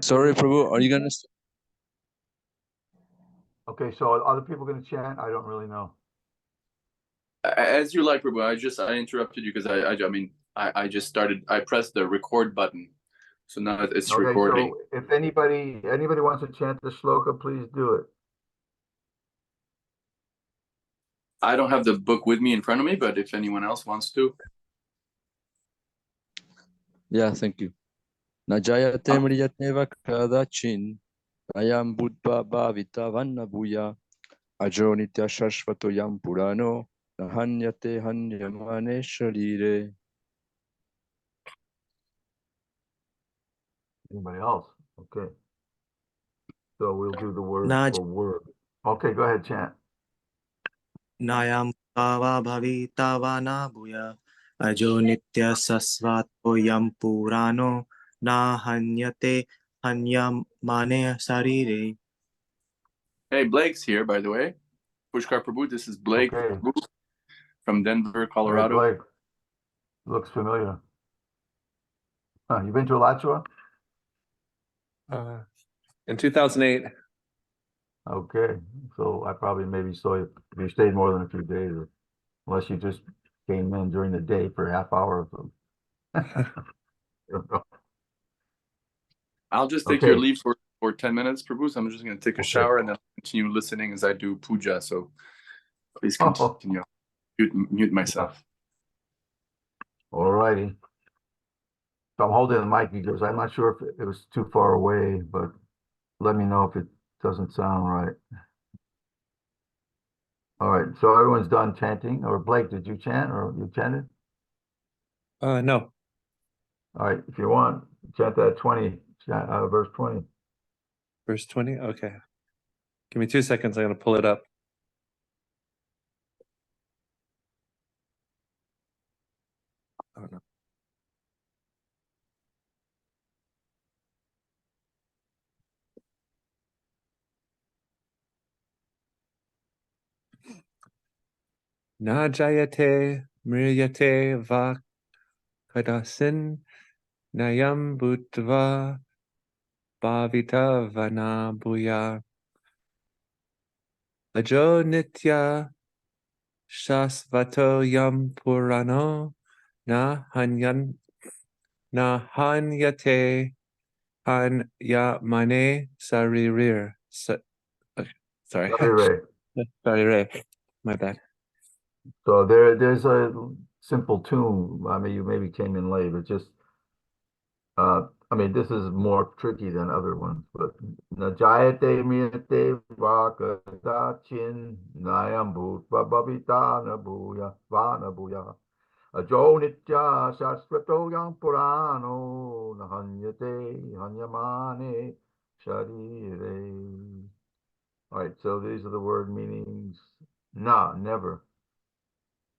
Sorry, Prabhu, are you gonna? Okay, so are other people going to chant? I don't really know. As you like, Prabhu. I interrupted you because I just started. I pressed the record button, so now it's recording. So if anybody wants to chant the shloka, please do it. I don't have the book with me in front of me, but if anyone else wants to. Yeah, thank you. Najayate mriyate vakadachin ayam buddha bhavita vanna bhuya ajo nitya shashvato yam purano nahanyate hanyamane sharire. Anybody else? Okay. So we'll do the word for word. Okay, go ahead, chant. Nayam bhava bhavita vana bhuya ajo nitya sasvato yam purano na hanyate hanyam mane sarire. Hey, Blake's here, by the way. Pushkar Prabhu, this is Blake from Denver, Colorado. Hey, Blake. Looks familiar. You been to Alachua? In 2008. Okay, so I probably maybe saw you if you stayed more than a few days, unless you just came in during the day for a half hour or so. I'll just take your leave for 10 minutes, Prabhu. So I'm just going to take a shower and then continue listening as I do puja. So please continue. Mute myself. All righty. So I'm holding the mic because I'm not sure if it was too far away, but let me know if it doesn't sound right. All right, so everyone's done chanting. Or Blake, did you chant or you chanted? No. All right, if you want, chant that 20, verse 20. Verse 20? Okay. Give me 2 seconds. I'm going to pull it up. Oh, no. Na jayate mriyate va kadasin nayam bhutva bhavita vana bhuya ajo nitya shasvato yam purano na hanyate hanyamane saririr. Sorry. Sorry, my bad. So there's a simple tune. I mean, you maybe came in late, but just I mean, this is more tricky than other ones, but Najayate miyate vakadachin nayam bhutva bhavita nabuya vanabuya ajo nitya shasvato yam purano nahanyate hanyamane sharire. All right, so these are the word meanings. Na, never.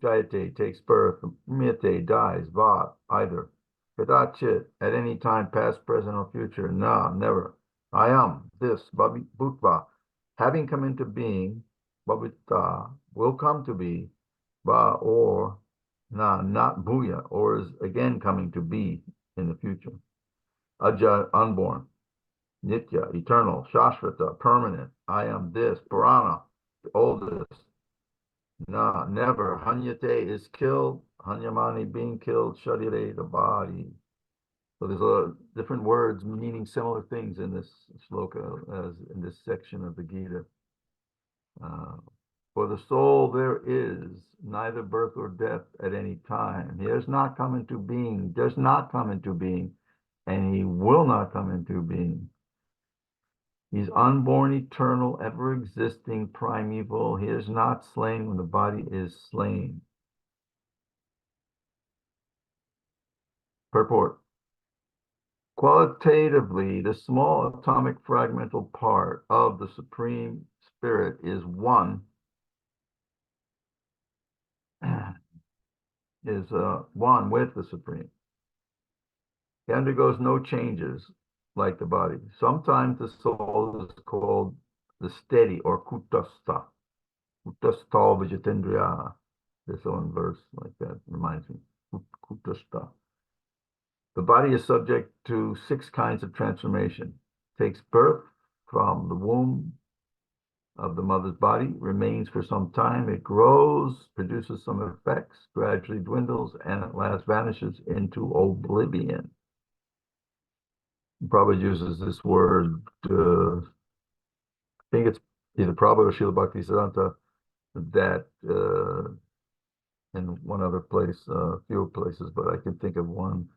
Jayate takes birth. Miyate dies. Va, either. Kadachit, at any time, past, present, or future. Na, never. I am, this, bhutva, having come into being, bhavita, will come to be, ba, or, na, not bhuya, or is again coming to be in the future. Aja, unborn. Nitya, eternal. Shashvata, permanent. I am this, Purana, the oldest. No, never. Hanyate is killed. Hanyamani being killed. Sharire, the body. So there's a different words meaning similar things in this shloka as in this section of the Gita. For the soul there is neither birth or death at any time. He has not come into being, does not come into being, and he will not come into being. He's unborn, eternal, ever-existing, primeval. He is not slain when the body is slain. Purport. Qualitatively, the small atomic fragmental part of the Supreme Spirit is one with the Supreme. He undergoes no changes like the body. Sometimes the soul is called the steady or kutastha. Kutastha vijitendriya. There's one verse like that reminds me. Kutastha. The body is subject to 6 kinds of transformation. takes birth from the womb of the mother's body, remains for some time, it grows, produces some effects, gradually dwindles, and at last vanishes into oblivion. Prabhupada uses this word, I think it's either Prabhupada or Srila Bhaktisiddhanta, that in one other place, fewer places, but I can think of one,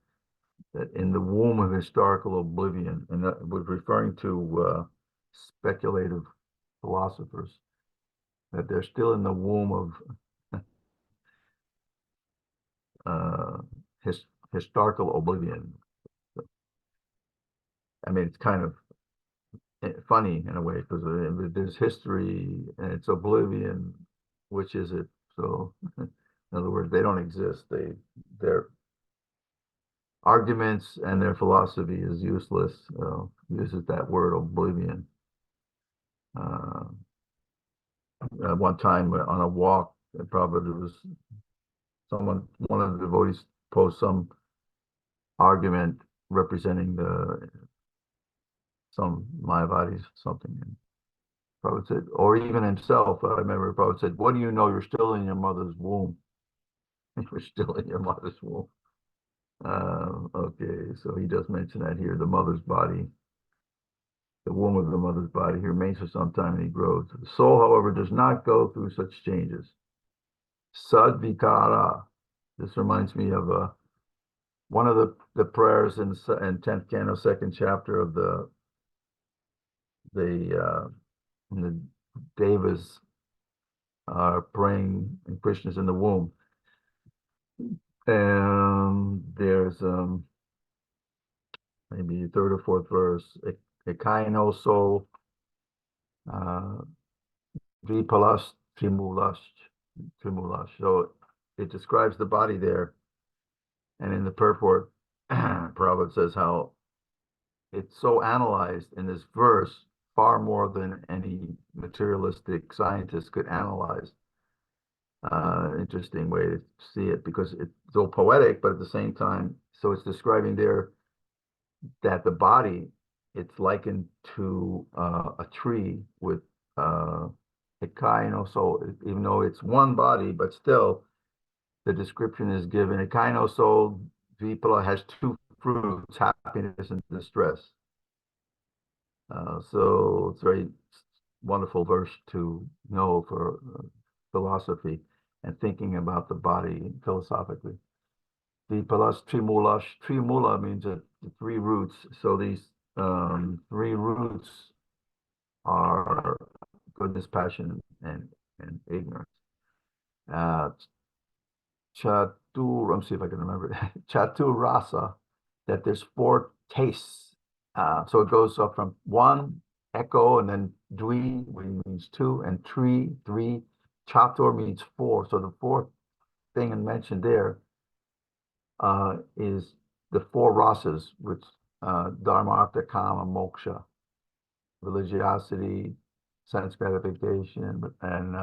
that in the womb of historical oblivion, and that was referring to speculative philosophers, that they're still in the womb of historical oblivion. I mean, it's kind of funny in a way, because there's history and it's oblivion. Which is it? So, in other words, they don't exist. Their arguments and their philosophy is useless. Uses that word oblivion. One time on a walk, probably there was one of the devotees posed some argument representing some Mayavadis, something. And Prabhupada said, or even himself, I remember Prabhupada said, what do you know? You're still in your mother's womb. You're still in your mother's womb. Okay, so he does mention that here, the mother's body. The womb of the mother's body. He remains for some time and he grows. The soul, however, does not go through such changes. Sadvikara. This reminds me of one of the prayers in 10th canto, 2nd chapter of the Devas are praying and Krishna's in the womb. And there's maybe 3rd or 4th verse. Ekaino so Vipalas Trimulash. So it describes the body there. And in the purport, Prabhupada says how it's so analyzed in this verse, far more than any materialistic scientist could analyze. Interesting way to see it, because it's so poetic, but at the same time, so it's describing there that the body, it's likened to a tree with ekaino. So even though it's one body, but still the description is given. Ekaino so vipala has 2 fruits, happiness and distress. So it's a very wonderful verse to know for philosophy and thinking about the body philosophically. Vipalas trimulash. Trimula means the 3 roots. So these 3 roots are goodness, passion, and ignorance. Chatur, let me see if I can remember it. Chatur rasa, that there's 4 tastes. So it goes up from 1, echo, and then dvi, which means 2, and 3. Chatur means 4. So the 4th thing mentioned there is the 4 rasas, which dharma, artha, kama, moksha, religiosity, sense gratification, and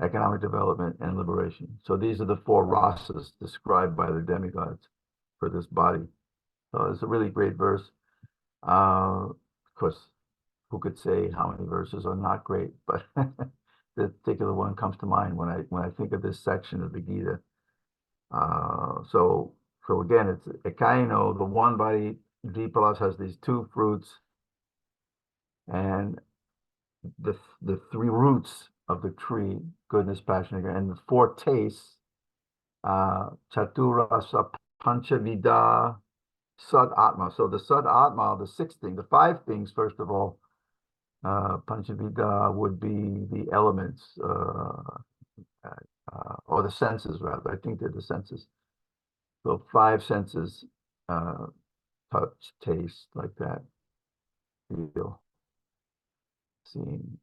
economic development and liberation. So these are the 4 rasas described by the demigods for this body. So it's a really great verse. Of course, who could say how many verses are not great, but this particular one comes to mind when I think of this section of the Gita. So again, it's ekaino, the one body. Vipalas has these 2 fruits, and the 3 roots of the tree, goodness, passion, and the 4 tastes, chaturasa panchavida sad atma. So the sad atma, the 6th thing, the 5 things, first of all, panchavida would be the elements, or the senses rather. I think they're the senses. So 5 senses, touch, taste, like that, feel, seeing,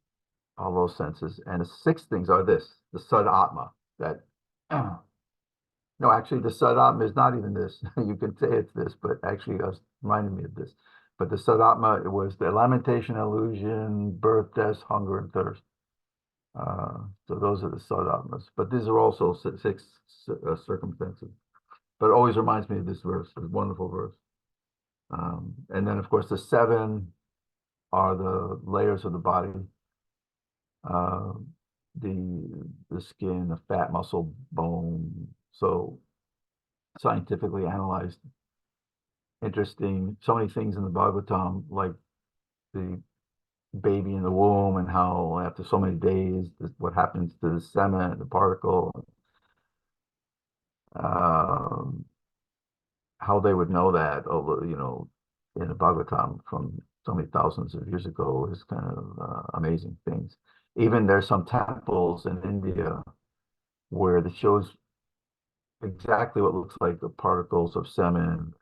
all those senses. And the 6 things are this, the sad atma, that no, actually the sad atma is not even this. You can say it's this, but actually it reminded me of this. But the sad atma, it was the lamentation, illusion, birth, death, hunger, and thirst. So those are the sad atmas. But these are also 6 circumstances. But it always reminds me of this verse, this wonderful verse. And then, of course, the 7 are the layers of the body. Uh, the skin, the fat, muscle, bone. So scientifically analyzed. Interesting. So many things in the Bhagavatam, like the baby in the womb and how after so many days, what happens to the semen, the particle, how they would know that, although, in the Bhagavatam from so many thousands of years ago is kind of amazing things. Even there's some temples in India where it shows exactly what looks like the particles of semen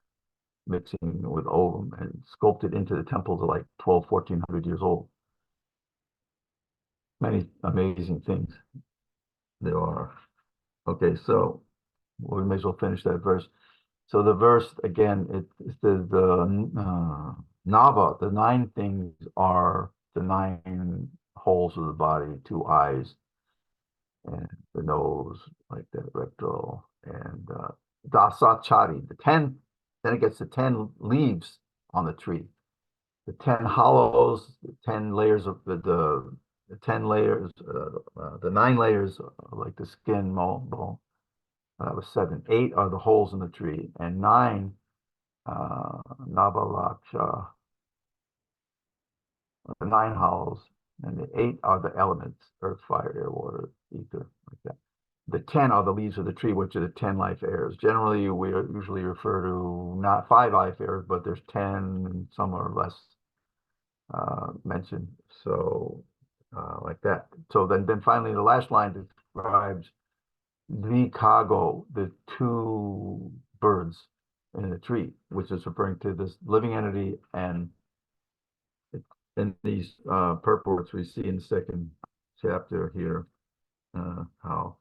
mixing with ovum and sculpted into the temples are like 1,200-1,400 years old. Many amazing things there are. Okay, so we may as well finish that verse. So the verse, again, it says the Nava, the 9 things are the 9 holes of the body, 2 eyes, and the nose, like that, rectal, and Dasachari, the 10, then it gets the 10 leaves on the tree, the 10 hollows, the 10 layers of the 10 layers, the 9 layers, like the skin, bone. That was 7. 8 are the holes in the tree, and 9, Nabalaksha, the 9 hollows, and the 8 are the elements: earth, fire, air, water, ether, like that. The 10 are the leaves of the tree, which are the 10 life airs. Generally, we usually refer to not 5 life airs, but there's 10, and some are less mentioned. So, like that. So then finally, the last line describes the cargo, the 2 birds in a tree, which is referring to this living entity. And in these purports we see in the 2nd chapter here, how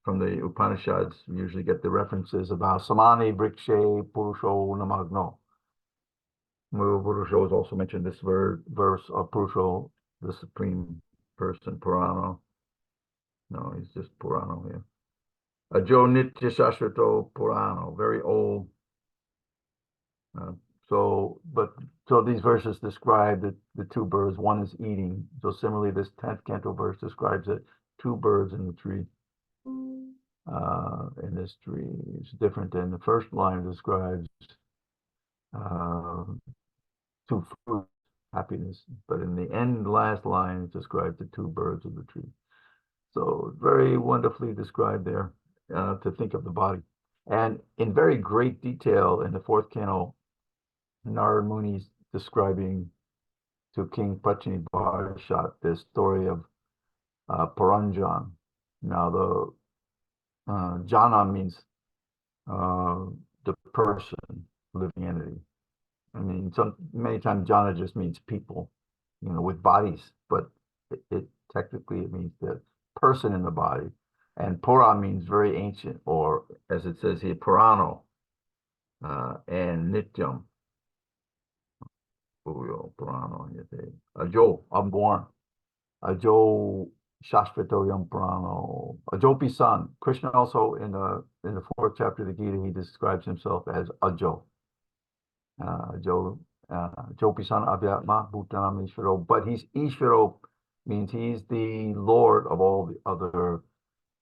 from the Upanishads we usually get the references about Samani Vrikshe Purusho Namagno. Purusho is also mentioned this verse of Purusho, the supreme person, Purana. No, he's just Purana here. Ajo Nitya Shashvato Purano, very old. So these verses describe the 2 birds. One is eating. So similarly, this 10th canto verse describes it. 2 birds in the tree. In this tree, it's different than the first line describes 2 fruits, happiness. But in the end, last line, it describes the 2 birds of the tree. So very wonderfully described there, to think of the body. And in very great detail in the 4th canto, Narad Muni's describing to King Pachini Bharshat this story of Paranjan. Now the Jana means the person, living entity. I mean, many times Jana just means people, with bodies, but it technically it means the person in the body. And Pura means very ancient, or as it says here, Purano, and Nityam. Purano, Ajo, unborn. Ajo Shashvatoyam Purano. Ajopi son. Krishna also in the 4th chapter of the Gita, he describes himself as Ajo. Jopi son Abhyatma Bhutanam Ishvaro. But he's Ishvaro, means he's the Lord of all the other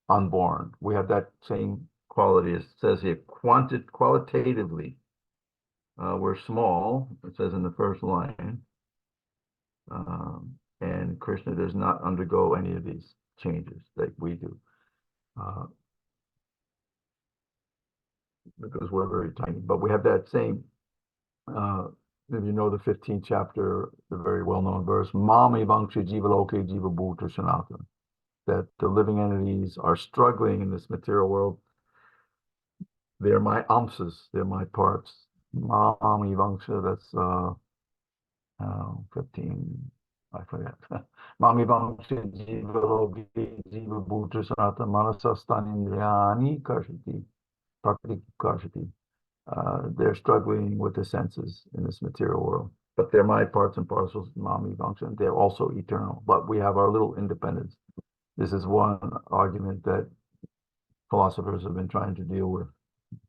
unborn. We have that same quality. It says here, qualitatively, we're small, it says in the first line, and Krishna does not undergo any of these changes like we do, because we're very tiny. But we have that same, if you know the 15th chapter, the very well-known verse, Mami Vangsha Jiva Loke Jiva Bhuta Sanatana, that the living entities are struggling in this material world. They're my amsas, they're my parts. Mami Vangsha, that's 15, I forget. Mami Vangsha Jiva Loke Jiva Bhuta Sanatana Manasastan Indriyani Karshati Prakriti Karshati. They're struggling with the senses in this material world, but they're my parts and parcels, Mami Vangsha. They're also eternal, but we have our little independence. This is one argument that philosophers have been trying to deal with,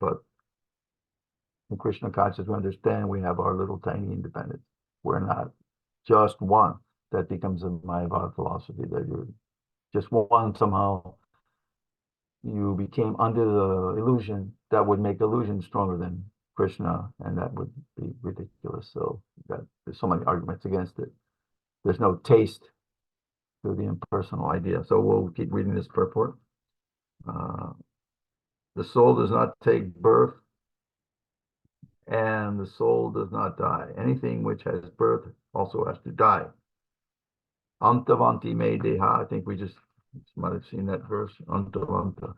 but In Krishna consciousness, we understand we have our little tiny independence. We're not just one. That becomes a Mayavad philosophy, that you're just one somehow. You became under the illusion that would make illusion stronger than Krishna, and that would be ridiculous. So there's so many arguments against it. There's no taste to the impersonal idea. So we'll keep reading this purport. The soul does not take birth, and the soul does not die. Anything which has birth also has to die. Antavanti me deha. I think we just might have seen that verse. Antavanta.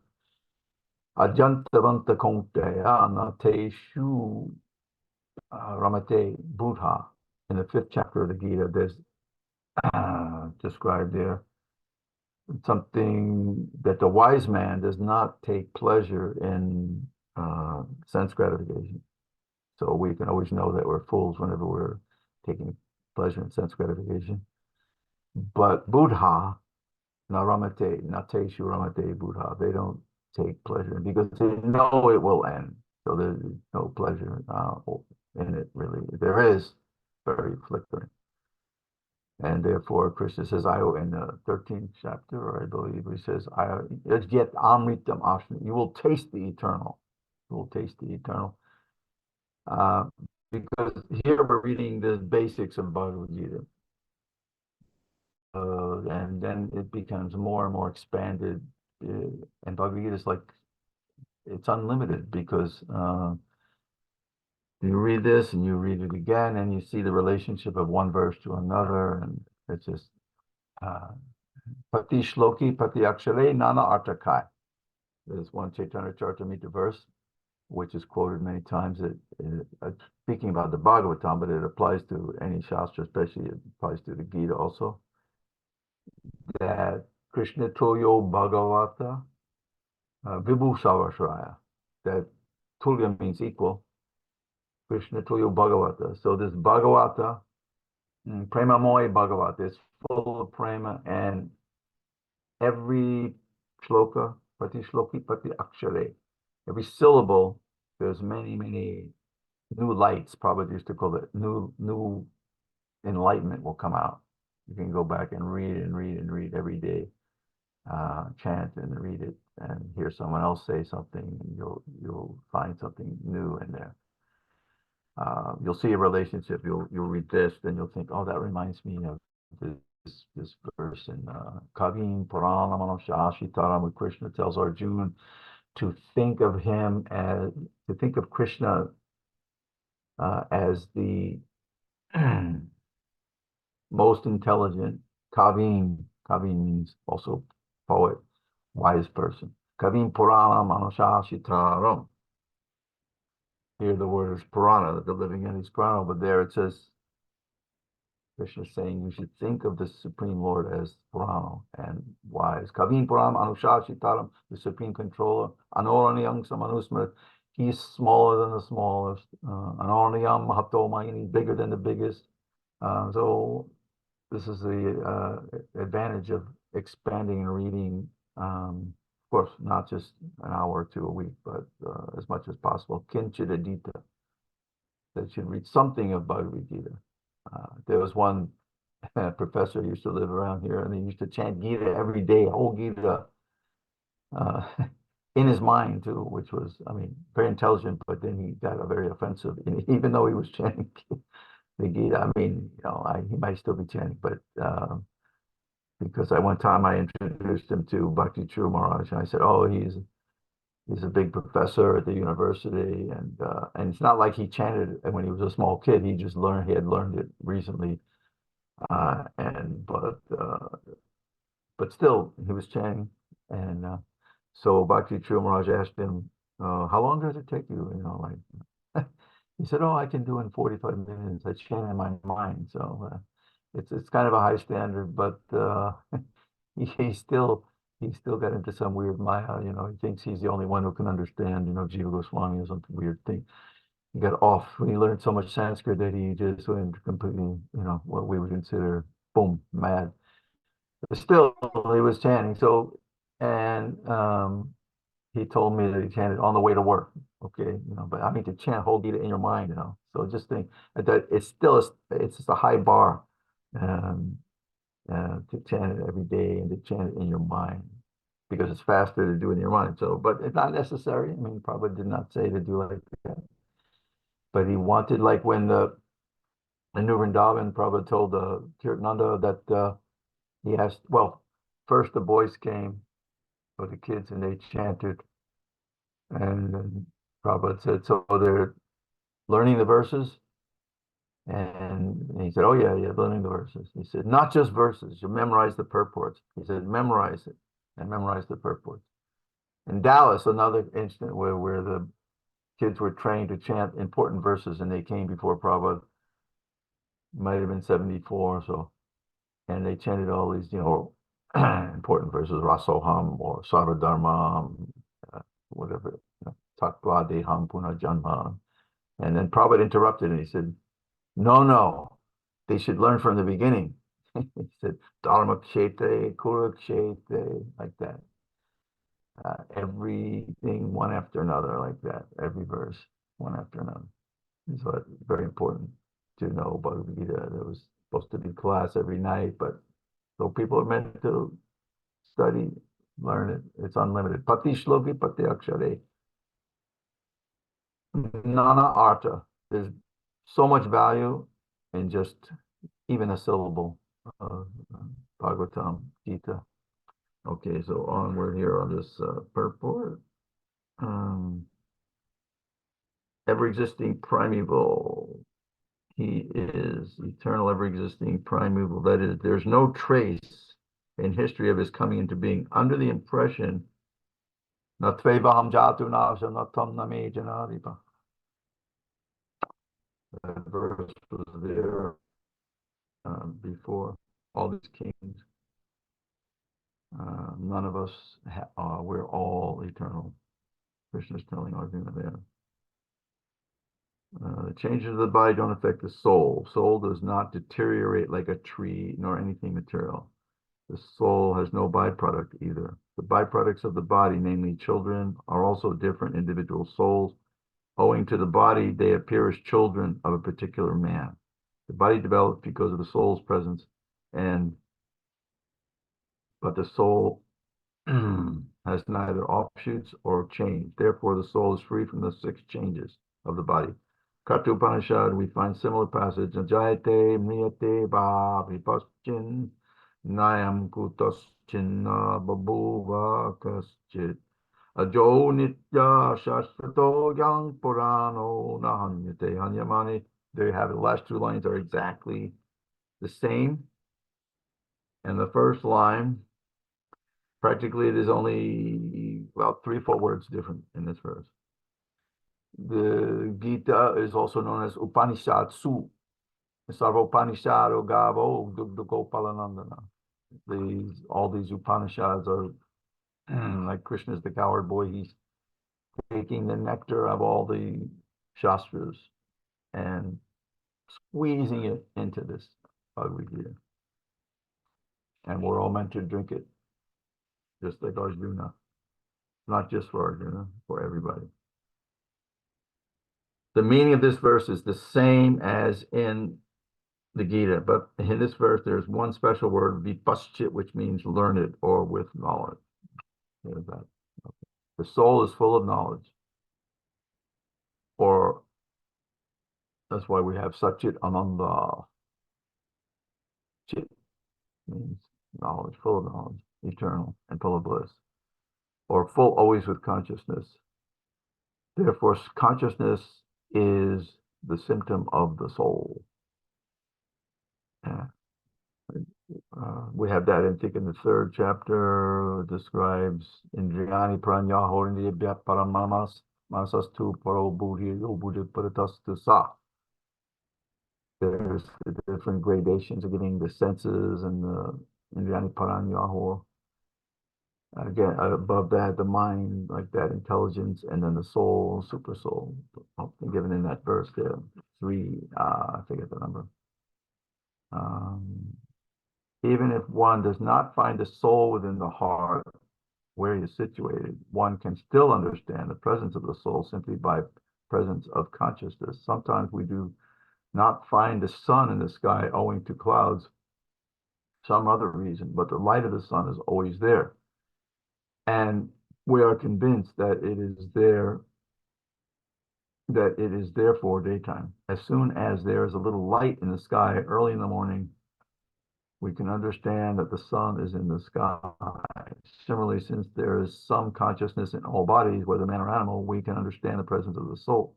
Ajantavanta konteya nateshu ramate buddha. In the 5th chapter of the Gita, there's described there something that the wise man does not take pleasure in sense gratification. So we can always know that we're fools whenever we're taking pleasure in sense gratification. But Buddha, naramate, nateshu ramate Buddha, they don't take pleasure because they know it will end. So there's no pleasure in it, really. There is very flickering. And therefore, Krishna says, in the 13th chapter, or I believe he says, yet amritam ashna, you will taste the eternal. You will taste the eternal. Because here we're reading the basics of Bhagavad Gita. And then it becomes more and more expanded. And Bhagavad Gita is like, it's unlimited because you read this and you read it again and you see the relationship of one verse to another. And it's just Pati Shloki, Pati Akshare, Nana Artakai. There's one Chaitanya Charitamrita verse, which is quoted many times. Speaking about the Bhagavatam, but it applies to any Shastra, especially it applies to the Gita also. That Krishna Toyo Bhagavata Vibhu Savashraya. That Tulya means equal. Krishna Toyo Bhagavata. So this Bhagavata, Prema Moy Bhagavata, is full of prema, and every shloka, Pati Shloki, Pati Akshare, every syllable, there's many, many new lights, Prabhupada used to call it, new enlightenment will come out. You can go back and read and read and read every day, chant and read it, and hear someone else say something, and you'll find something new in there. You'll see a relationship. You'll read this, then you'll think, oh, that reminds me of this verse in Kavim Purana Manasya where Krishna tells Arjuna to think of Krishna as the most intelligent. Kavim means also poet, wise person. Kavim Purana Manasya. Here the word is Purana, the living entity Purana, but there it says, Krishna is saying you should think of the Supreme Lord as Purana and wise. Kavim Puram Anushashitaram, the Supreme Controller. Anoraniyam Samanusmrit, he's smaller than the smallest. Anoraniyam Mahatomayini, bigger than the biggest. So this is the advantage of expanding and reading. Of course, not just an hour or two a week, but as much as possible. Kinchidadita, that should read something of Bhagavad Gita. There was one professor who used to live around here, and he used to chant Gita every day, whole Gita, in his mind too, which was, I mean, very intelligent, but then he got very offensive, even though he was chanting the Gita. I mean, he might still be chanting, but because one time I introduced him to Bhakti True Maharaj, and I said, oh, he's a big professor at the university, and it's not like he chanted when he was a small kid. He just he had learned it recently, but still he was chanting, and so Bhakti True Maharaj asked him, how long does it take you? He said, oh, I can do in 45 minutes. I chant in my mind, so it's kind of a high standard, but he still got into some weird maya. He thinks he's the only one who can understand, Jiva Goswami or something weird thing. He got off when he learned so much Sanskrit that he just went completely, what we would consider, boom, mad. But still, he was chanting. So, and he told me that he chanted on the way to work. Okay, you know, but I mean to chant whole Gita in your mind, you know. So just think that it's still it's just a high bar um, to chant it every day and to chant it in your mind because it's faster to do it in your mind. So, but it's not necessary. I mean, Prabhupada did not say to do like that, but he wanted like when in New Vrindavan, Prabhupada told Kirtananda that he asked. Well, first the boys came or the kids and they chanted. And then Prabhupada said, so they're learning the verses? And he said, oh, yeah, learning the verses. He said, not just verses, you memorize the purports. He said, memorize it and memorize the purports. In Dallas, another incident where the kids were trained to chant important verses and they came before Prabhupada, might have been 74 or so, and they chanted all these, you know, important verses, Rasoham or Sarvadharma, whatever, Tattva Deham Puna Janma. And then Prabhupada interrupted and he said, no, they should learn from the beginning. He said, Dharma Kshete, Kura like that. Everything one after another, like that. Every verse, one after another. So it's very important to know Bhagavad Gita. There was supposed to be class every night, but so people are meant to study, learn it. It's unlimited. Pati Shloki Pati Akshare. Nana Artha. There's so much value in just even a syllable of Bhagavatam Gita. Okay, so onward here on this purport. Ever-existing primeval. He is eternal, ever-existing primeval. That is, there's no trace in history of his coming into being under the impression Natvevaham jatu navsha natam name janadipa. That verse was there before all these kings. None of us, we're all eternal. Krishna is telling Arjuna there. The changes of the body don't affect the soul. Soul does not deteriorate like a tree nor anything material. The soul has no byproduct either. The byproducts of the body, namely children, are also different individual souls. Owing to the body, they appear as children of a particular man. The body develops because of the soul's presence, but the soul has neither offshoots or change. Therefore, the soul is free from the 6 changes of the body. Katha Upanishad, we find similar passage. Jayate mriyate va vipaschin nayam kutaschinna babuva kaschit ajo nitya shashvato yang purano nahanyate hanyamani. There you have it. The last 2 lines are exactly the same. And the first line, practically it is only about 3-4 words different in this verse. The Gita is also known as Upanishad Su. Sarva Upanishad Gavo Gopalanandana. All these Upanishads are like Krishna is the coward boy. He's taking the nectar of all the Shastras and squeezing it into this Bhagavad Gita. And we're all meant to drink it, just like Arjuna. Not just for Arjuna, for everybody. The meaning of this verse is the same as in the Gita, but in this verse there's one special word, vipaschit, which means learned or with knowledge. There's that. Okay. The soul is full of knowledge. Or that's why we have Satchit Ananda. Chit means knowledge, full of knowledge, eternal and full of bliss. Or full always with consciousness. Therefore, consciousness is the symptom of the soul. We have that, I think, in the 3rd chapter. It describes Indriyani Pranya Horindiyabhya Paramamas Masastu Paro Buddhi Buddhi Paratastu Sa. There's the different gradations of getting the senses and the Indriyani Paranya. Again, above that, the mind, like that, intelligence, and then the soul, super soul, often given in that verse there. 3, I forget the number. Even if one does not find the soul within the heart, where he is situated, one can still understand the presence of the soul simply by presence of consciousness. Sometimes we do not find the sun in the sky owing to clouds, some other reason, but the light of the sun is always there. And we are convinced that it is there, that it is therefore daytime. As soon as there is a little light in the sky early in the morning, we can understand that the sun is in the sky. Similarly, since there is some consciousness in all bodies, whether man or animal, we can understand the presence of the soul.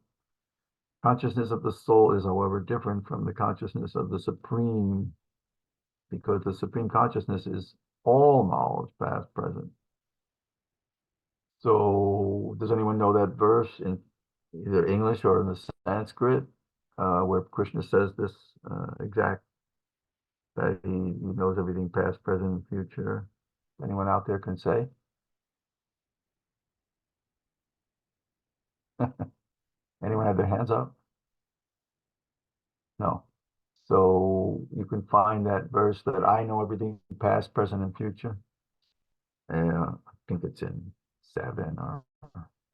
Consciousness of the soul is, however, different from the consciousness of the supreme, because the supreme consciousness is all knowledge, past, present. So, does anyone know that verse in either English or in the Sanskrit, where Krishna says this exact, that he knows everything past, present, and future? Anyone out there can say? Anyone have their hands up? No. So you can find that verse that I know everything past, present, and future. I think it's in 7 or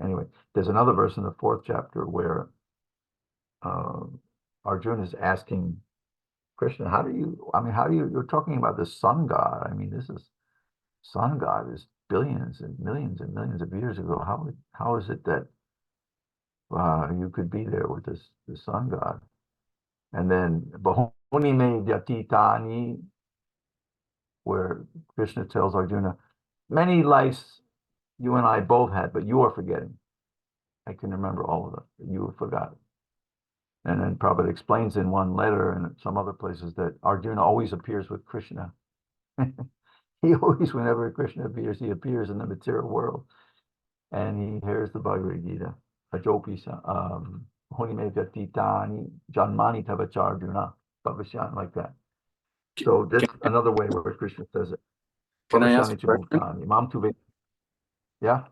anyway. There's another verse in the 4th chapter where Arjuna is asking Krishna, how do you, you're talking about the sun god. I mean, this is, sun god is billions and millions of years ago. How is it that you could be there with the sun god? And then Bahuni me vyatitani, where Krishna tells Arjuna, many lives you and I both had, but you are forgetting. I can remember all of them, but you have forgotten. And then Prabhupada explains in one letter and some other places that Arjuna always appears with Krishna. He always, whenever Krishna appears, he appears in the material world. And he hears the Bhagavad Gita. Ajopisa, Hunime Vyatitani, Janmani Tavacharjuna, Bhavasyan, like that. So that's another way where Krishna says it. Can I ask a question? Yeah.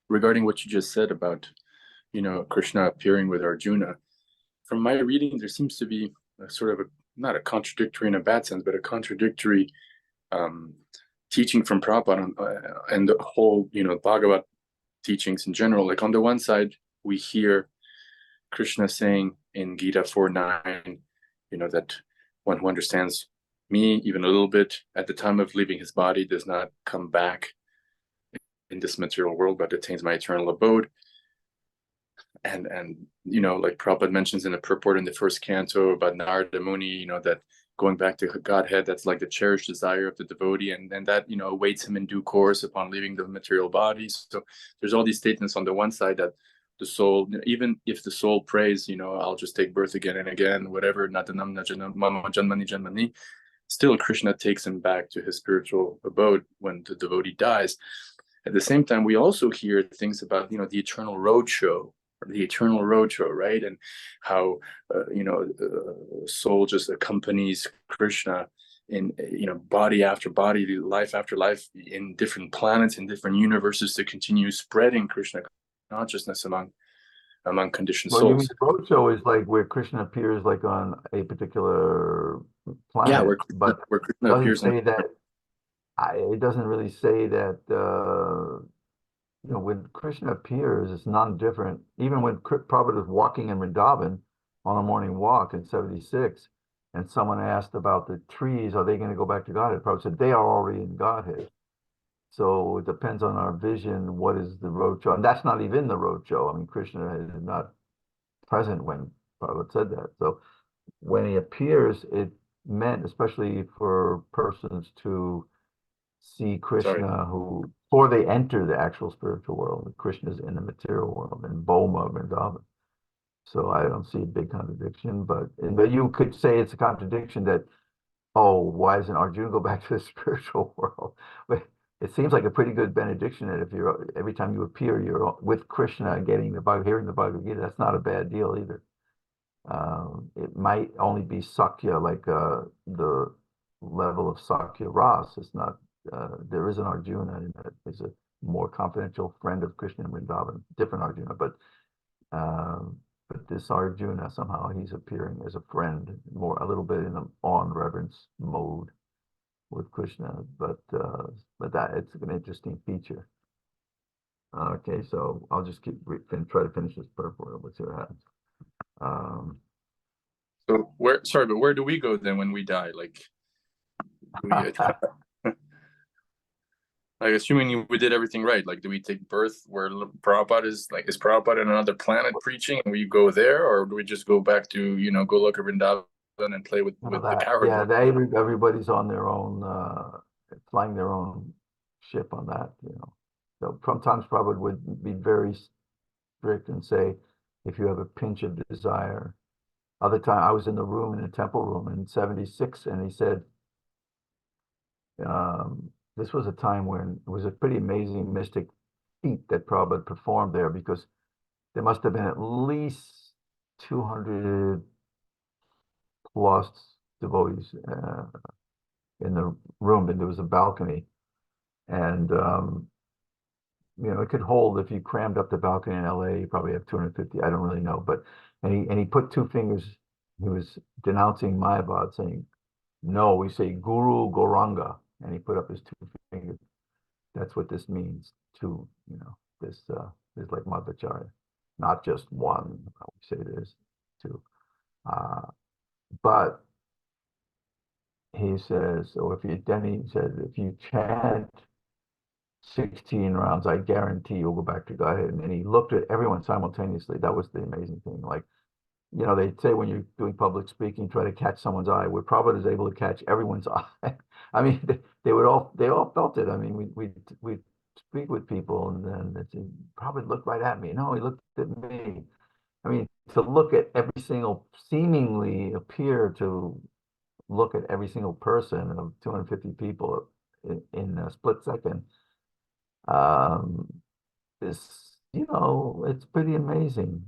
Regarding what you just said about, Krishna appearing with Arjuna, from my reading, there seems to be a sort of not a contradictory in a bad sense, but a contradictory teaching from Prabhupada and the whole, Bhagavad teachings in general. Like on the one side, we hear Krishna saying in Gita 4:9, that one who understands me even a little bit at the time of leaving his body does not come back in this material world, but attains my eternal abode. And like Prabhupada mentions in the purport in the 1st canto about Narada Muni, that going back to Godhead, that's like the cherished desire of the devotee, and that awaits him in due course upon leaving the material body. So there's all these statements on the one side that the soul, even if the soul prays, I'll just take birth again and again, whatever, janmani, still Krishna takes him back to his spiritual abode when the devotee dies. At the same time, we also hear things about the eternal roadshow, right? And how soul just accompanies Krishna in body after body, life after life, in different planets, in different universes, to continue spreading Krishna consciousness among conditioned souls. You mean roadshow is like where Krishna appears like on a particular planet? Yeah, where Krishna appears. It doesn't really say that. When Krishna appears, it's non-different. Even when Prabhupada is walking in Vrindavan on a morning walk in 76, and someone asked about the trees, are they going to go back to Godhead? Prabhupada said, they are already in Godhead. So it depends on our vision, what is the roadshow. And that's not even the roadshow. I mean, Krishna is not present when Prabhupada said that. So when he appears, it meant, especially for persons to see Krishna who, before they enter the actual spiritual world, Krishna's in the material world, in Boma, Vrindavan. So I don't see a big contradiction, but you could say it's a contradiction that, why doesn't Arjuna go back to the spiritual world? But it seems like a pretty good benediction that if every time you appear, you're with Krishna, hearing the Bhagavad Gita. That's not a bad deal either. It might only be Sakya, like the level of Sakya Ras. It's not. There is an Arjuna, and is a more confidential friend of Krishna in Vrindavan, different Arjuna, but this Arjuna, somehow he's appearing as a friend, a little bit in an awe and reverence mode. with Krishna, but that it's an interesting feature. Okay, so I'll just try to finish this purport. Let's see what happens. So where do we go then when we die? Like, do we, like assuming we did everything right, like do we take birth where Prabhupada is, like is Prabhupada on another planet preaching and we go there, or do we just go back to, go look at Vrindavan and play with the coward? Yeah, everybody's on their own, flying their own ship on that, So sometimes Prabhupada would be very strict and say, if you have a pinch of desire. Other time, I was in the temple room in 76, and he said, this was a time when it was a pretty amazing mystic feat that Prabhupada performed there, because there must have been at least 200 plus devotees in the room, and there was a balcony, and it could hold, if you crammed up the balcony in LA, you probably have 250. I don't really know, but and he put two fingers. He was denouncing Mayavad, saying, "No, we say Guru Goranga," and he put up his two fingers. That's what this means. Two, this is like Madhacharya, not just one. We say there's two, but he says, or he said, if you chant 16 rounds, I guarantee you'll go back to Godhead. And he looked at everyone simultaneously. That was the amazing thing. Like, they say when you're doing public speaking, try to catch someone's eye. Where Prabhupada is able to catch everyone's eye. I mean, they all felt it. I mean, we speak with people, and then they Prabhupada looked right at me. No, he looked at me. I mean, to look at seemingly appear to look at every single person of 250 people in a split second. It's pretty amazing.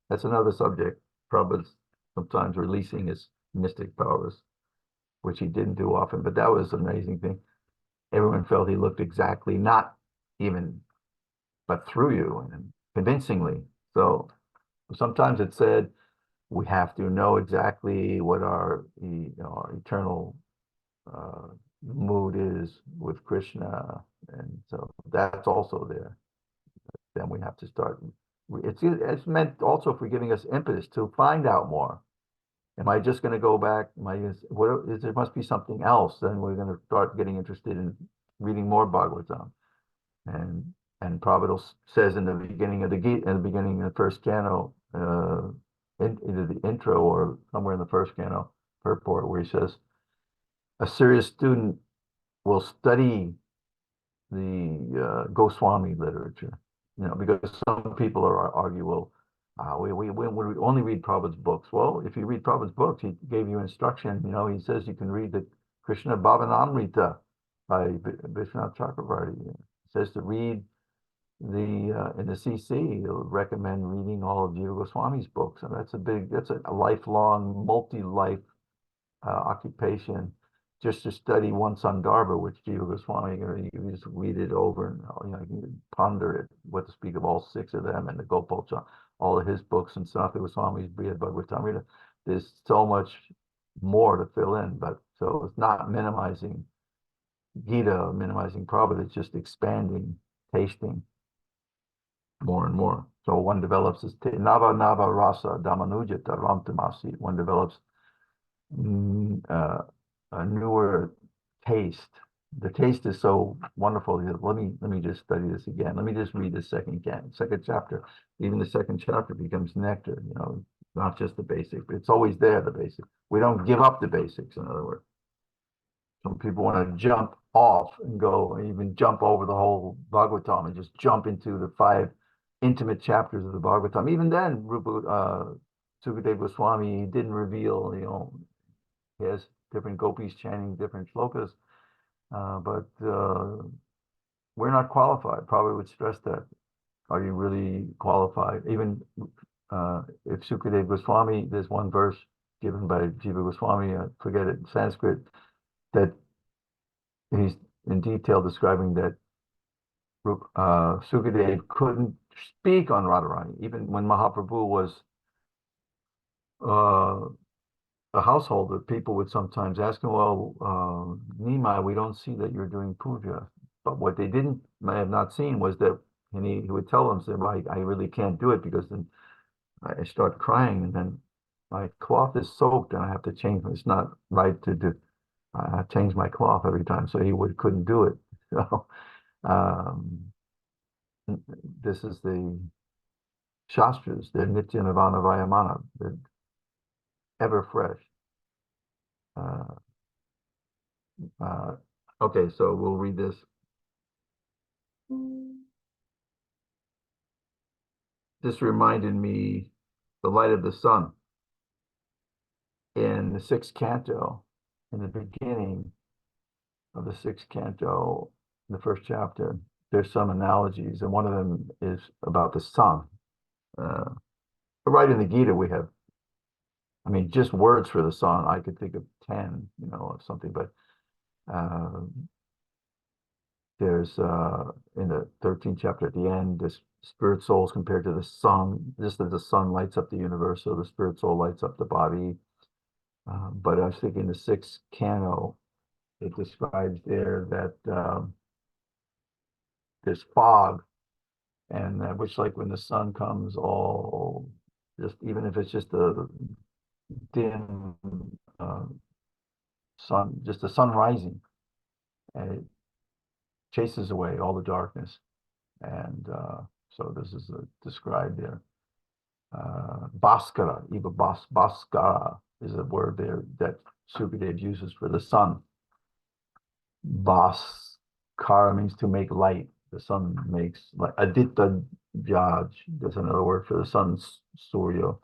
That's another subject. Prabhupada's sometimes releasing his mystic powers, which he didn't do often, but that was an amazing thing. Everyone felt he looked exactly, not even, but through you, and convincingly. So sometimes it said we have to know exactly what our eternal mood is with Krishna, and so that's also there. Then we have to start. It's meant also for giving us impetus to find out more. Am I just going to go back? There must be something else. Then we're going to start getting interested in reading more Bhagavatam. And Prabhupada says in the beginning of the Gita, in the beginning of the first canto, in the intro or somewhere in the first canto purport, where he says, a serious student will study the Goswami literature, because some people argue, well, we only read Prabhupada's books. Well, if you read Prabhupada's books, he gave you instruction. He says you can read the Krishna Bhavanamrita by Vishwanath Chakravarti. He says to read in the CC, he'll recommend reading all of Jiva Goswami's books, and that's a lifelong, multi-life occupation. Just to study one Sandarbha, which Jiva Goswami, you just read it over and you can ponder it, what to speak of all six of them, and the Gopal, all of his books, and Sanatana Goswami's Brihad Bhagavatamrita. There's so much more to fill in, but so it's not minimizing Gita, minimizing Prabhupada, it's just expanding, tasting more and more. So one develops this Nava Rasa Damanujata Ramtamasi. One develops a newer taste. The taste is so wonderful. Let me just study this again. Let me just read the second chapter. Even the second chapter becomes nectar. Not just the basic, but it's always there. The basic. We don't give up the basics. In other words, some people want to jump off and go, even jump over the whole Bhagavatam and just jump into the 5 intimate chapters of the Bhagavatam. Even then, Sukadeva Goswami didn't reveal. He has different gopis chanting different shlokas, but we're not qualified. Probably would stress that. Are you really qualified? Even if Sukadeva Goswami, there's one verse given by Jiva Goswami, I forget it in Sanskrit, that he's in detail describing that Sukadeva couldn't speak on Radharani, even when Mahaprabhu was a householder, people would sometimes ask him, well, Nimai, we don't see that you're doing puja. But what they may have not seen was that, and he would tell them, say, well, I really can't do it because then I start crying and then my cloth is soaked and I have to change. It's not right to do. I change my cloth every time, so he couldn't do it. So this is the Shastras. They're Nitya Nirvana Vayamana. They're ever fresh. Okay, so we'll read this. This reminded me the light of the sun. In the sixth canto, in the beginning of the sixth canto, the first chapter, there's some analogies, and one of them is about the sun. Right in the Gita, we have, I mean, just words for the sun. I could think of 10, or something, but there's in the 13th chapter at the end, this spirit souls compared to the sun, just as the sun lights up the universe, so the spirit soul lights up the body. But I was thinking the sixth canto, it describes there that there's fog, and which, like when the sun comes, all just even if it's just a dim sun, just the sun rising, and it chases away all the darkness. And so this is described there. Bhaskara, even Bhaskara is a word there that Sukadev uses for the sun. Bhaskara means to make light. The sun makes light. Aditya Jaj, there's another word for the sun, Surya.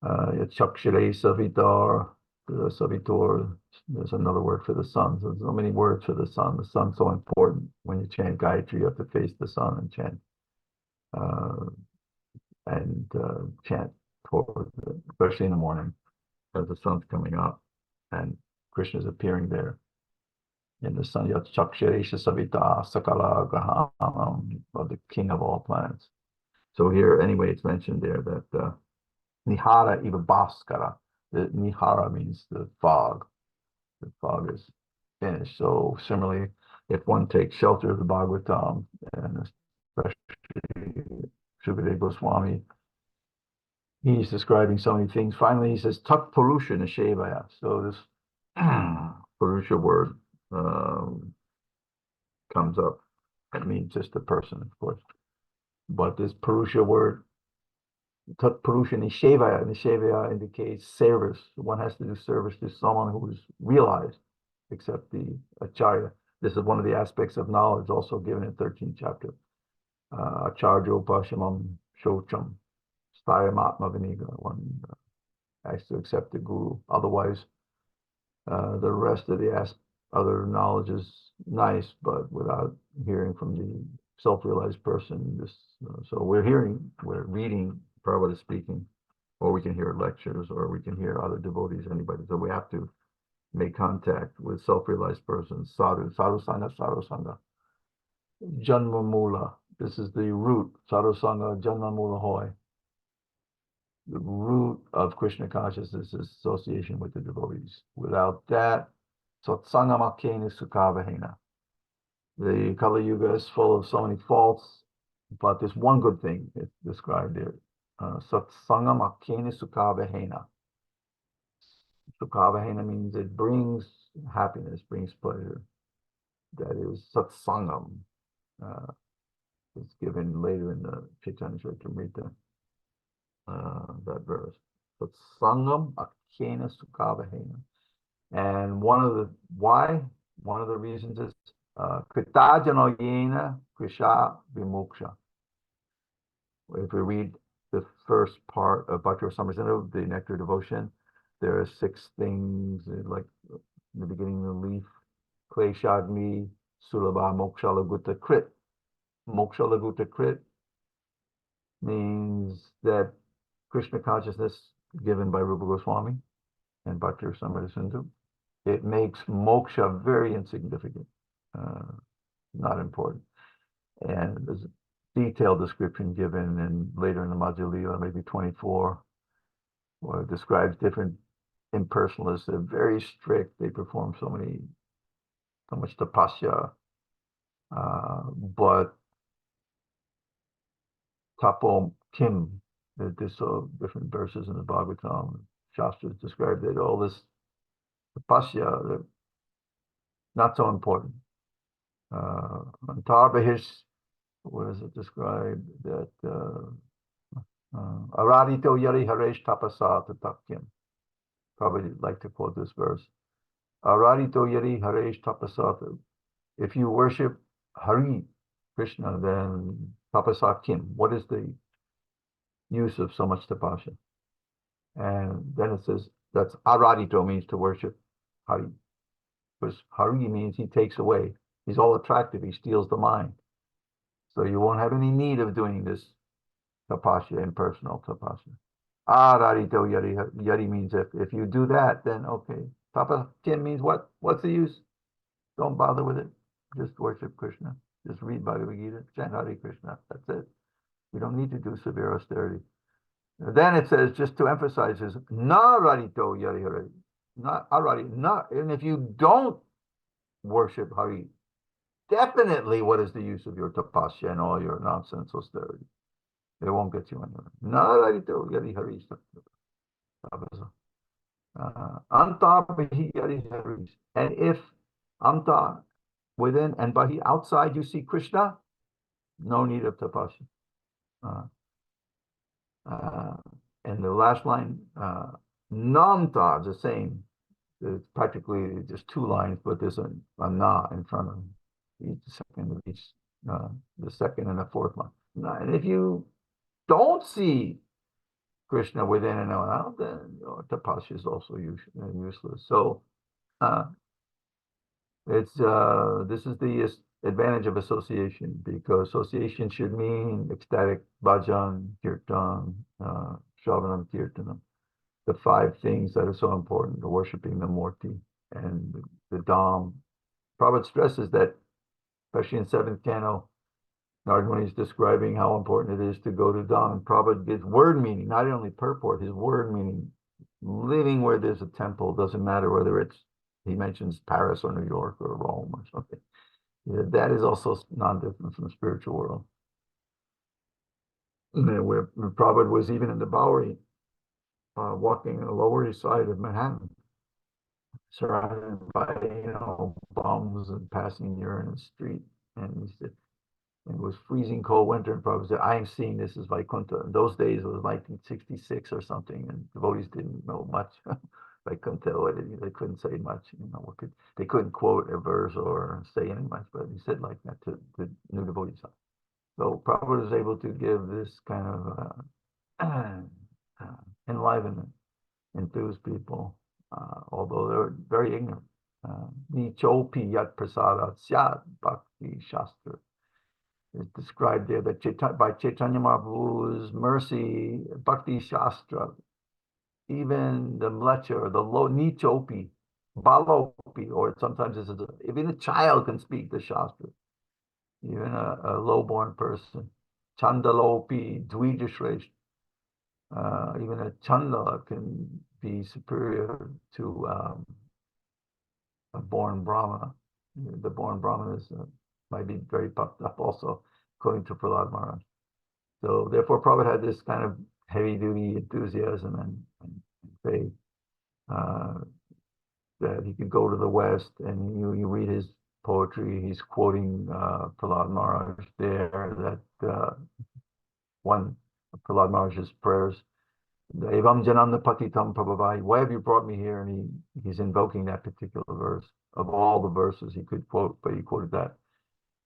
Chakshire Savitar, Savitor, there's another word for the sun. So there's so many words for the sun. The sun's so important. When you chant Gayatri, you have to face the sun and chant. Chant toward especially in the morning as the sun's coming up and Krishna's appearing there in the sun. Chaksharesha Savita Sakala Graham, of the king of all planets. So here, anyway, it's mentioned there that Nihara Iva Bhaskara. The Nihara means the fog. The fog is finished. So similarly, if one takes shelter of the Bhagavatam, and especially Sukadeva Goswami, he's describing so many things. Finally, he says, Tat Purusha Nishevaya. So this Purusha word comes up. It means just a person, of course. But this Purusha word, Tat Purusha Nishevaya, Nishevaya indicates service. One has to do service to someone who is realized, except the Acharya. This is one of the aspects of knowledge also given in 13th chapter. Acharyo Pashamam Shocham. Matma Viniga. One has to accept the guru. Otherwise, the rest of the other knowledge is nice, but without hearing from the self-realized person. So we're reading, Prabhupada is speaking, or we can hear lectures, or we can hear other devotees, anybody. So we have to make contact with self-realized persons. Sadhu Sangha. Janma Mula. This is the root. Sadhu Sangha Janma Mula Hoy. The root of Krishna consciousness is association with the devotees. Without that, Satsangamakena Sukhavahena. The Kali Yuga is full of so many faults, but there's one good thing it's described there. Satsangamakena Sukhavahena. Sukhavahena means it brings happiness, brings pleasure. That is Satsangam. It's given later in the Chaitanya Charitamrita. That verse. But Sangam Akena Sukhavahena. And one of the reasons is Kritajano Yena Krisha Vimuksha. If we read the first part of Bhakti Rasamrita, the Nectar Devotion, there are 6 things, like in the beginning of the leaf, Kleshagni, Sulabha Moksha Laguta Krit. Moksha Laguta Krit means that Krishna consciousness given by Rupa Goswami and Bhakti Rasamrita Sindhu, it makes moksha very insignificant, not important. And there's a detailed description given later in the Madhya Lila, maybe 24, where it describes different impersonalists. They're very strict. They perform so much tapasya. But tapo kim, there's so different verses in the Bhagavatam, Shastri described it, all this tapasya, they're not so important. Antarbahish, what is it described? That Aradito yari haresh tapasa tatakkim. Probably like to quote this verse. Aradito yari haresh tapasa. If you worship Hari, Krishna, then tapasa kim. What is the use of so much tapasya? And then it says that's aradito, means to worship Hari. Because Hari means he takes away. He's all attractive. He steals the mind. So you won't have any need of doing this tapasya, impersonal tapasya. Aradito yari. Yari means if you do that, then okay. Tapasya means what? What's the use? Don't bother with it. Just worship Krishna. Just read Bhagavad Gita. Chant Hare Krishna. That's it. We don't need to do severe austerity. Then it says, just to emphasize, is na radito yari hari. Not arari. Not, and if you don't worship Hari, definitely what is the use of your tapasya and all your nonsense austerity? It won't get you anywhere. Na radito yari hari. Anta bahi yari hari. And if anta, within, and bahi, outside, you see Krishna, no need of tapasya. And the last line, namta, the same. It's practically just two lines, but there's a na in front of each second of each, the second and the fourth line. And if you don't see Krishna within and out, then tapasya is also useless. So this is the advantage of association, because association should mean ecstatic bhajan, kirtan, shravanam, kirtanam. The five things that are so important, the worshiping the Murti and the Dham. Prabhupada stresses that, especially in 7th canto, Narad is describing how important it is to go to Dham. And Prabhupada gives word meaning, not only purport, his word meaning. Living where there's a temple, doesn't matter whether it's, he mentions Paris or New York or Rome or something. Yeah, that is also non-different from the spiritual world. Where Prabhupada was even in the Bowery, walking on the Lower East Side of Manhattan, surrounded by bums and passing urine in the street, and he said, it was freezing cold winter, and Prabhupada said, I am seeing this as Vaikuntha. In those days, it was 1966 or something, and devotees didn't know much. I couldn't tell it. They couldn't say much. They couldn't quote a verse or say anything much, but he said like that to new devotees. So Prabhupada was able to give this kind of enlivenment, enthuse people, although they were very ignorant. Nichopi yat prasadat syat bhakti shastra. It's described there that by Chaitanya Mahaprabhu's mercy, bhakti shastra, even the mlecha or the low nichopi, balopi, or sometimes even a child can speak the shastra, even a low-born person. Chandalopi, dvijashresh, even a chanda can be superior to a born brahmana. The born brahmana might be very puffed up also, according to Prahlad Maharaj. So therefore, Prabhupada had this kind of heavy-duty enthusiasm and faith that he could go to the West, and you read his poetry, he's quoting Prahlad Maharaj there, that one of Prahlad Maharaj's prayers, Evam Jananda Patitam Prabhavai, why have you brought me here? And he's invoking that particular verse. Of all the verses he could quote, but he quoted that.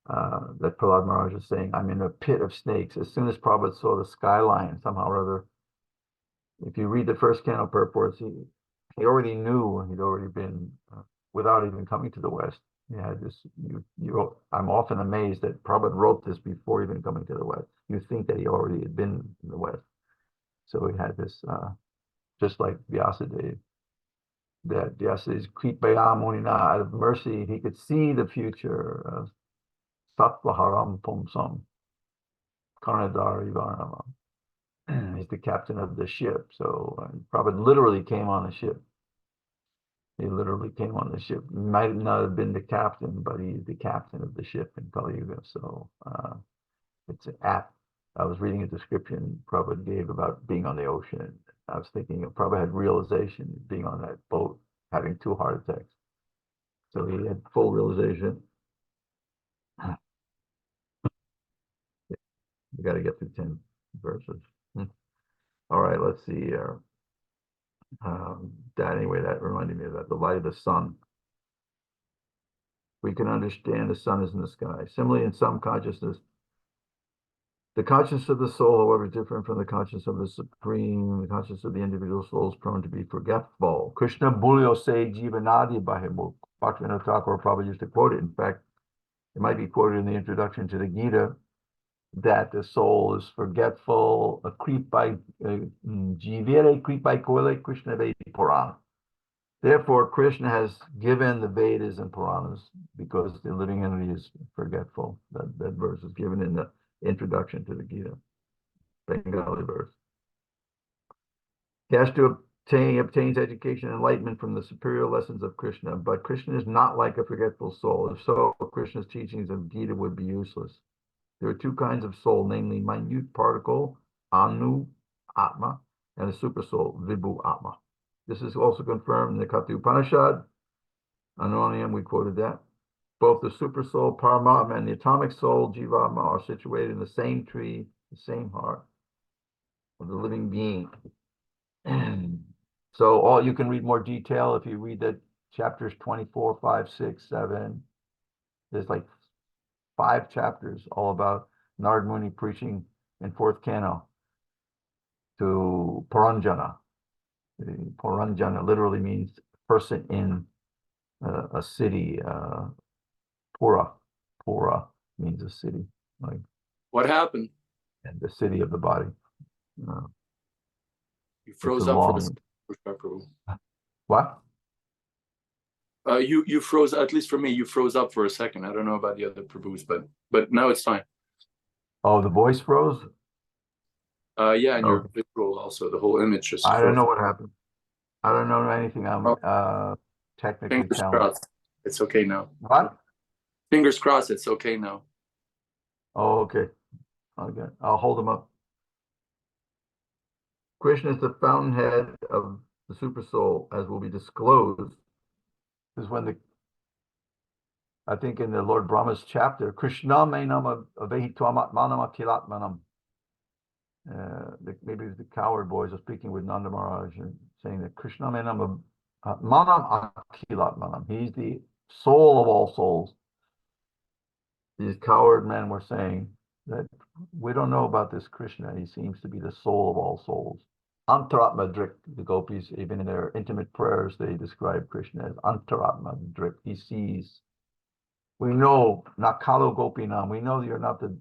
That Prahlad Maharaj is saying, I'm in a pit of snakes. As soon as Prabhupada saw the skyline, somehow or other, if you read the first canto purports, he already knew, he'd already been, without even coming to the West. He had this, I'm often amazed that Prabhupada wrote this before even coming to the West. You think that he already had been in the West. So he had this, just like Vyasadeva, that Vyasadeva, Kripaya Munina, out of mercy, he could see the future. Sattvaharam Pumsam, Karnadari Varnava. He's the captain of the ship. So Prabhupada literally came on a ship He literally came on the ship. Might not have been the captain, but he's the captain of the ship in Kali Yuga. So it's an apt. I was reading a description Prabhupada gave about being on the ocean. I was thinking Prabhupada had realization being on that boat, having 2 heart attacks. So he had full realization. We got to get through 10 verses. All right, let's see here. That reminded me of that. The light of the sun. We can understand the sun is in the sky. Similarly, in some consciousness, the consciousness of the soul, however, is different from the consciousness of the supreme. The consciousness of the individual soul is prone to be forgetful. Krishna Bulyo se jivanadi bahimuk. Bhaktivinoda Thakur probably used to quote it. In fact, it might be quoted in the introduction to the Gita that the soul is forgetful, a creep by jivere creep by koile Krishna Vedi Purana. Therefore, Krishna has given the Vedas and Puranas because the living entity is forgetful. That verse is given in the introduction to the Gita, Bengali verse. He has to obtains education and enlightenment from the superior lessons of Krishna, but Krishna is not like a forgetful soul. If so, Krishna's teachings of Gita would be useless. There are 2 kinds of soul, namely minute particle, Anu Atma, and a super soul, Vibhu Atma. This is also confirmed in the Katha Upanishad. Anonium, we quoted that. Both the super soul, Paramatma, and the atomic soul, Jivatma, are situated in the same tree, the same heart of the living being. So you can read more detail if you read the chapters 24, 5, 6, 7. There's like 5 chapters all about Narad Muni preaching in 4th canto to Paranjana. Paranjana literally means person in a city. Pura means a city, like What happened? and the city of the body. You froze up for a second. What? You froze, at least for me, you froze up for a second. I don't know about the other prabhus, but now it's fine. Oh, the voice froze? Yeah, and your visual also, the whole image just I froze. don't know what happened. I don't know anything. I'm technically Fingers challenged. crossed. It's okay now. What? Fingers crossed, it's okay now. Oh, okay. Okay. I'll hold them up. Krishna is the fountainhead of the super soul, as will be disclosed. This is when I think in the Lord Brahma's chapter, Krishna me nama avehitvamatmanam akilatmanam. Maybe the coward boys are speaking with Nanda Maharaj and saying that Krishna me nama manam akilatmanam. He's the soul of all souls. These coward men were saying that we don't know about this Krishna. He seems to be the soul of all souls. Antaratma Drik, the gopis, even in their intimate prayers, they describe Krishna as Antaratma Drik. He sees. We know, Nakalo Gopinam, we know you're not the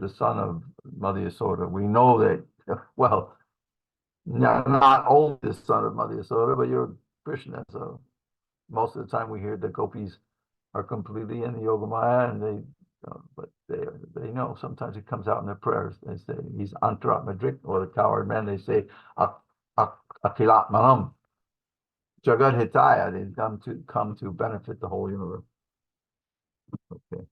son of Mother Yasoda. We know that, well, not only the son of Mother Yasoda, but you're Krishna. So most of the time we hear the gopis are completely in the Yogamaya, and but they know. Sometimes it comes out in their prayers. They say he's Antaratma Drik, or the coward men. They say Akilatmanam, Jagat Hitaya. They've come to benefit the whole universe. Okay.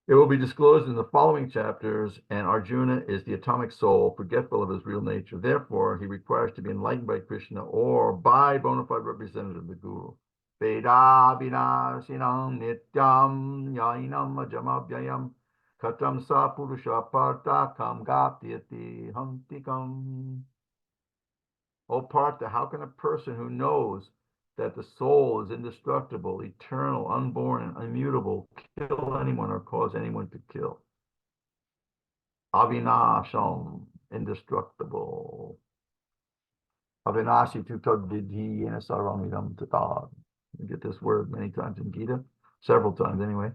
It will be disclosed in the following chapters, and Arjuna is the atomic soul, forgetful of his real nature. Therefore, he requires to be enlightened by Krishna or by bona fide representative, the Guru. Veda vinashinam nityam yainam ajamabhyayam katam sa purusha partha kam gapyati hamtikam. O Partha, how can a person who knows that the soul is indestructible, eternal, unborn, and immutable kill anyone or cause anyone to kill? Avinasham, indestructible. Avinashi tu tadvidhi yena sarvamidam tatad. We get this word many times in Gita, several times anyway.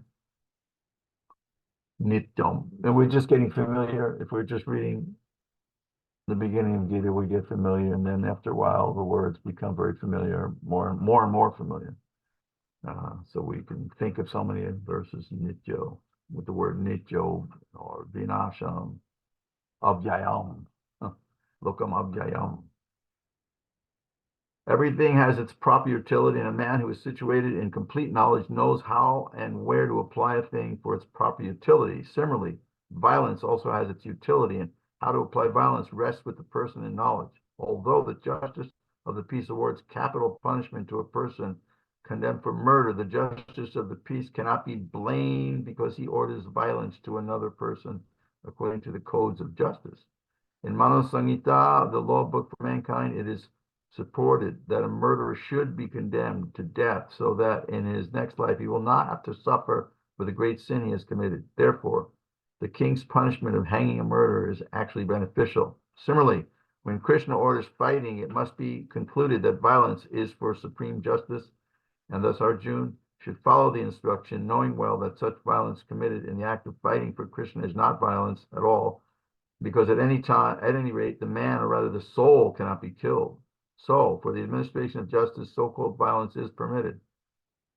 Nityam. And we're just getting familiar. If we're just reading the beginning of Gita, we get familiar, and then after a while, the words become very familiar, more and more familiar. So we can think of so many verses, Nityo, with the word Nityo, or Vinasham, Abhyayam, Lokam Abhyayam. Everything has its proper utility, and a man who is situated in complete knowledge knows how and where to apply a thing for its proper utility. Similarly, violence also has its utility, and how to apply violence rests with the person in knowledge. Although the justice of the peace awards capital punishment to a person condemned for murder, the justice of the peace cannot be blamed because he orders violence to another person according to the codes of justice. In Mano Samhita, the law book for mankind, it is supported that a murderer should be condemned to death so that in his next life he will not have to suffer for the great sin he has committed. Therefore, the king's punishment of hanging a murderer is actually beneficial. Similarly, when Krishna orders fighting, it must be concluded that violence is for supreme justice, and thus Arjuna should follow the instruction, knowing well that such violence committed in the act of fighting for Krishna is not violence at all, because at any rate, the man, or rather the soul, cannot be killed. So, for the administration of justice, so-called violence is permitted.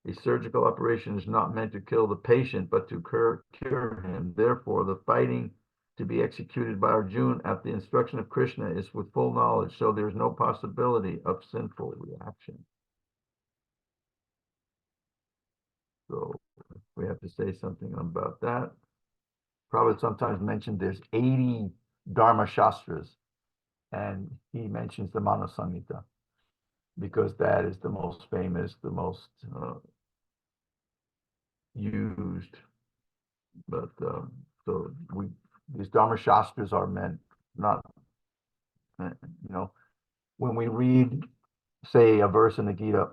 A surgical operation is not meant to kill the patient, but to cure him. Therefore, the fighting to be executed by Arjuna at the instruction of Krishna is with full knowledge, so there is no possibility of sinful reaction. So, we have to say something about that. Prabhupada sometimes mentioned there's 80 Dharma Shastras, and he mentions the Mano Samhita because that is the most famous, the most used. But so these Dharma Shastras are meant not, when we read, say, a verse in the Gita,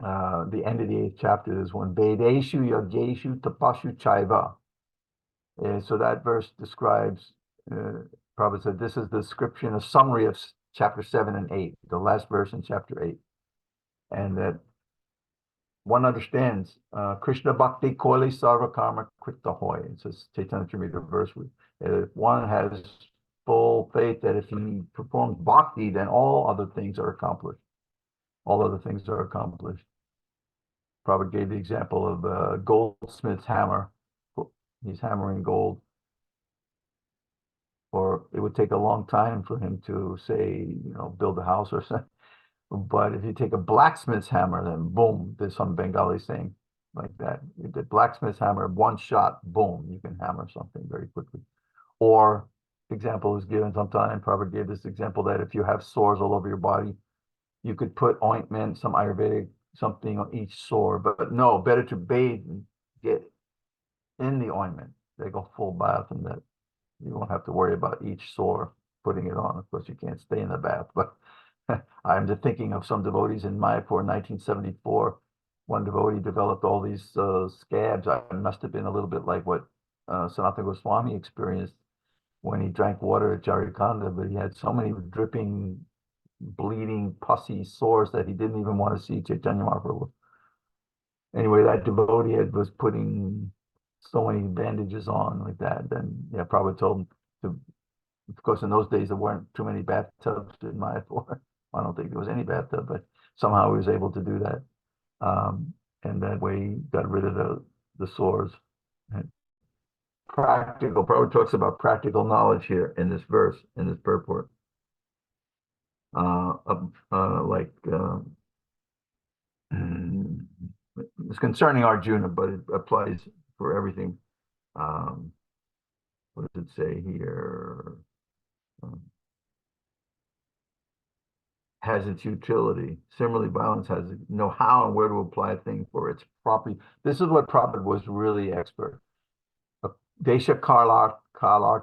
the end of the 8th chapter is when Vedeshu Yageshu Tapashu Chaiva. And so that verse describes, Prabhupada said, this is the description, a summary of chapter 7 and 8, the last verse in chapter 8. And that one understands Krishna Bhakti Koile Sarva Karma Krita Hoy. It says Chaitanya Charitamrita verse. If one has full faith that if he performs bhakti, then all other things are accomplished. All other things are accomplished. Prabhupada gave the example of a goldsmith's hammer. He's hammering gold. Or it would take a long time for him to say, build a house or something. But if you take a blacksmith's hammer, then boom, there's some Bengali saying like that. The blacksmith's hammer, one shot, boom, you can hammer something very quickly. Or example is given sometime, Prabhupada gave this example that if you have sores all over your body, you could put ointment, some Ayurvedic something on each sore. But no, better to bathe and get in the ointment. Take a full bath, and that you won't have to worry about each sore putting it on. Of course, you can't stay in the bath, but I'm just thinking of some devotees in Mayapur in 1974. One devotee developed all these scabs. I must have been a little bit like what Sanatana Goswami experienced when he drank water at Jarikhanda, but he had so many dripping, bleeding, pussy sores that he didn't even want to see Chaitanya Mahaprabhu. Anyway, that devotee was putting so many bandages on like that. Then, Prabhupada told him to, of course, in those days, there weren't too many bathtubs in Mayapur. I don't think there was any bathtub, but somehow he was able to do that. And that way he got rid of the sores. And practical, Prabhupada talks about practical knowledge here in this verse, in this purport. It's concerning Arjuna, but it applies for everything. What does it say here? Has its utility. Similarly, violence has know how and where to apply a thing for its property. This is what Prabhupada was really expert. Desha Karlartha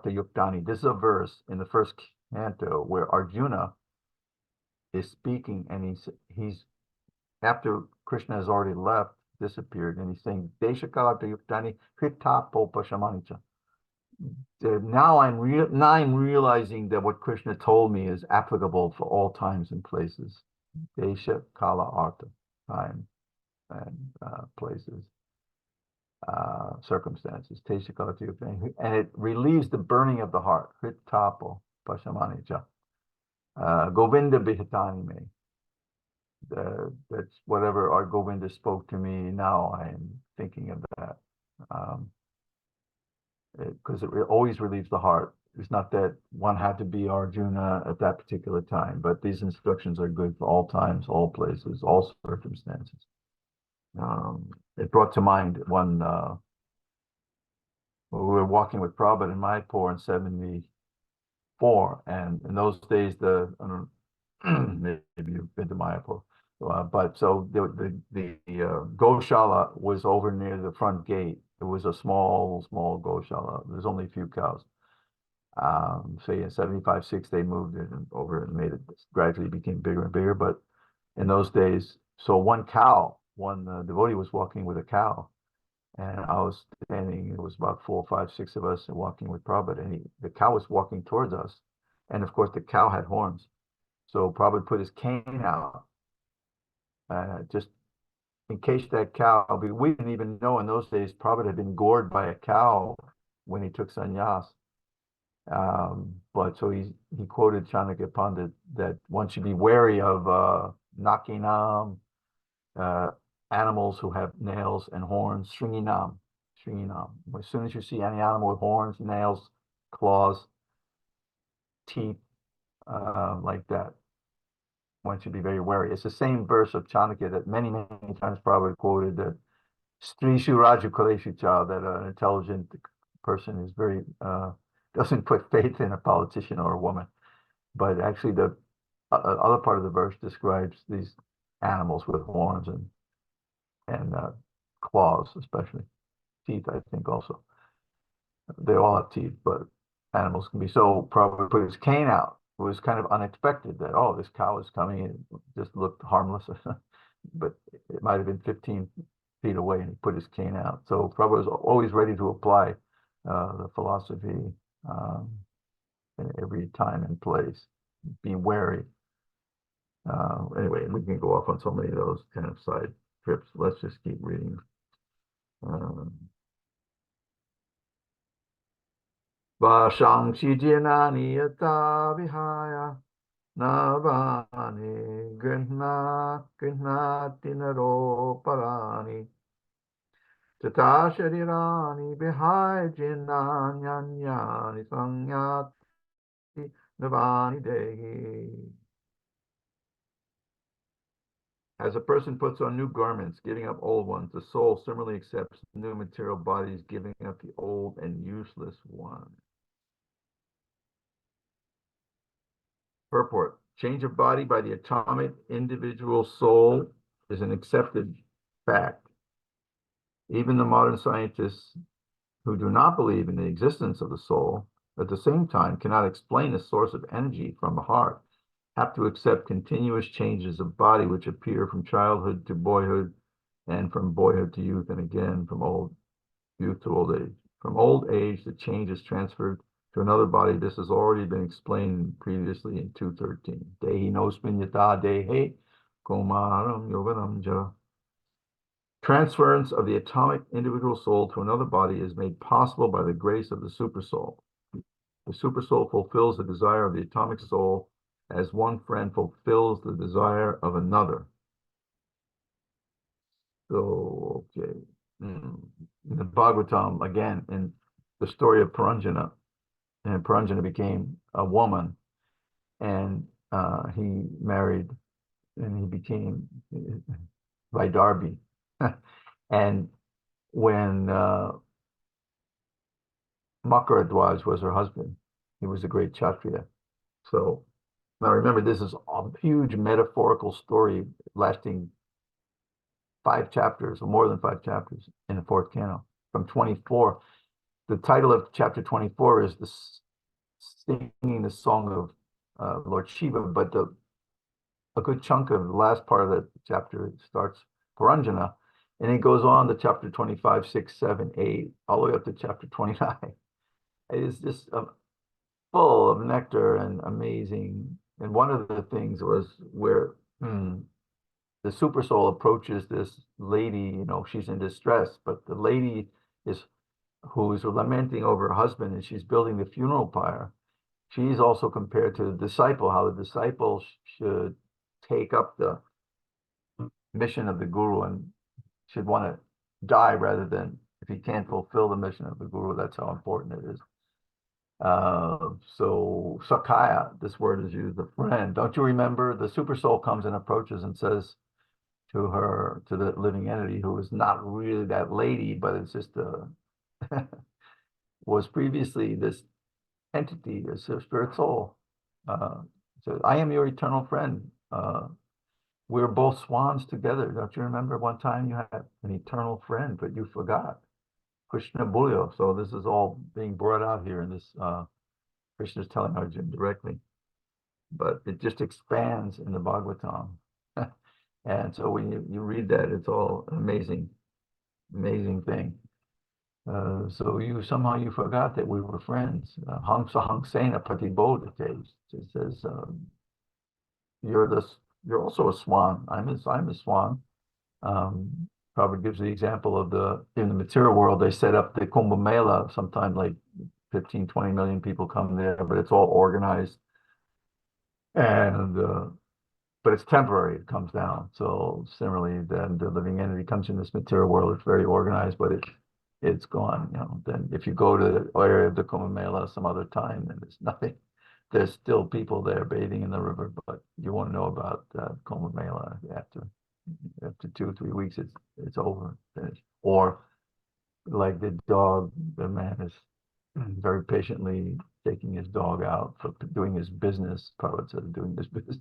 Yuktani. This is a verse in the first canto where Arjuna is speaking, and he's after Krishna has already left, disappeared, and he's saying Desha Karlartha Yuktani Krita Popashamanicha. Now I'm realizing that what Krishna told me is applicable for all times and places. Desha, Kala, Artha, time and places, circumstances. Desha, Kala, and it relieves the burning of the heart. Kritapo Pashamanija. Govinda Bihatani me. That's whatever our Govinda spoke to me. Now I am thinking of that. Because it always relieves the heart. It's not that one had to be Arjuna at that particular time, but these instructions are good for all times, all places, all circumstances. It brought to mind one, we were walking with Prabhupada in Mayapur in 74, and in those days, maybe you've been to Mayapur, but so the Goshala was over near the front gate. It was a small Goshala. There's only a few cows. So in 75, 6, they moved it over and made it, gradually became bigger and bigger. But in those days, so one devotee was walking with a cow, and I was standing, it was about 4, 5, 6 of us walking with Prabhupada, and the cow was walking towards us. And of course, the cow had horns. So Prabhupada put his cane out, just in case that cow, we didn't even know in those days, Prabhupada had been gored by a cow when he took sannyas. But so he quoted Chanakya Pandit that one should be wary of nakinam, animals who have nails and horns, shringinam. As soon as you see any animal with horns, nails, claws, teeth, like that, one should be very wary. It's the same verse of Chanakya that many times probably quoted, that Strishu Raju Kaleshu Cha, that an intelligent person is very doesn't put faith in a politician or a woman. But actually the other part of the verse describes these animals with horns and claws, especially teeth, I think also. They all have teeth, but animals can be. So probably put his cane out. It was kind of unexpected that, oh, this cow is coming. It just looked harmless, but it might have been 15 feet away, and he put his cane out. So Prabhupada was always ready to apply the philosophy in every time and place. Be wary. Anyway, we can go off on so many of those kind of side trips. Let's just keep reading. Vashangshi jinani yata vihaya navani grihnati naro parani tata sharirani vihaya jinanyanyani sanyati navani dehi. As a person puts on new garments, giving up old ones, the soul similarly accepts new material bodies, giving up the old and useless ones. Purport: change of body by the atomic individual soul is an accepted fact. Even the modern scientists who do not believe in the existence of the soul, at the same time cannot explain the source of energy from the heart, have to accept continuous changes of body which appear from childhood to boyhood, and from boyhood to youth, and again from youth to old age. From old age, the change is transferred to another body. This has already been explained previously in 213. Dehi nosmin yata dehe kumaram yoganam ja. Transference of the atomic individual soul to another body is made possible by the grace of the supersoul. The supersoul fulfills the desire of the atomic soul as one friend fulfills the desire of another. So, okay. In the Bhagavatam, again, in the story of Paranjana, and Paranjana became a woman, and he married, and he became Vaidarbhi. And when Makaradwaj was her husband, he was a great Kshatriya. So now remember, this is a huge metaphorical story lasting 5 chapters, or more than 5 chapters, in the 4th canto, from 24. The title of chapter 24 is singing the song of Lord Shiva, but a good chunk of the last part of the chapter starts Paranjana, and it goes on to chapter 25, 6, 7, 8, all the way up to chapter 29. It is just full of nectar and amazing. And one of the things was where the super soul approaches this lady, she's in distress, but the lady who is lamenting over her husband, and she's building the funeral pyre. She's also compared to the disciple, how the disciple should take up the mission of the guru and should want to die rather than, if he can't fulfill the mission of the guru. That's how important it is. So Sakaya, this word is used, the friend. Don't you remember the super soul comes and approaches and says to her, to the living entity, who is not really that lady, but it's just was previously this entity, this spirit soul. So I am your eternal friend. We're both swans together. Don't you remember one time you had an eternal friend, but you forgot? Krishna Bulyo. So this is all being brought out here in this, Krishna is telling Arjuna directly, but it just expands in the Bhagavatam. And so when you read that, it's all amazing, amazing thing. So somehow you forgot that we were friends. Hamsa Hangsena Patibodhate. It says, you're also a swan. I'm a swan. Probably gives the example of in the material world, they set up the Kumbh Mela, sometimes like 15, 20 million people come there, but it's all organized. And but it's temporary, it comes down. So similarly, then the living entity comes in this material world, it's very organized, but it's gone. Then if you go to the area of the Kumbh Mela some other time, then there's nothing. There's still people there bathing in the river, but you won't know about Kumbh Mela after 2 or 3 weeks. It's over, finished. Or like the dog, the man is very patiently taking his dog out for doing his business. Prabhupada said doing his business.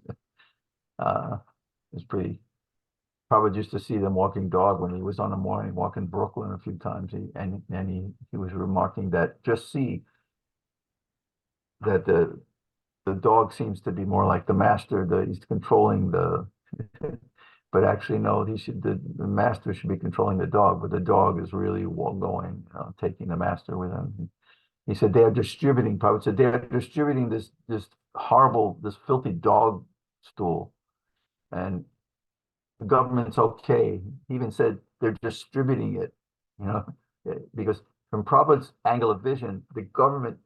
It's pretty. Prabhupada used to see them walking dog when he was on the morning walking Brooklyn a few times. He was remarking that just see that the dog seems to be more like the master. He's controlling the, but actually no, the master should be controlling the dog, but the dog is really going, taking the master with him. He said they are distributing. Prabhupada said they are distributing this horrible, this filthy dog stool, and the government's okay. He even said they're distributing it, because from Prabhupada's angle of vision, the government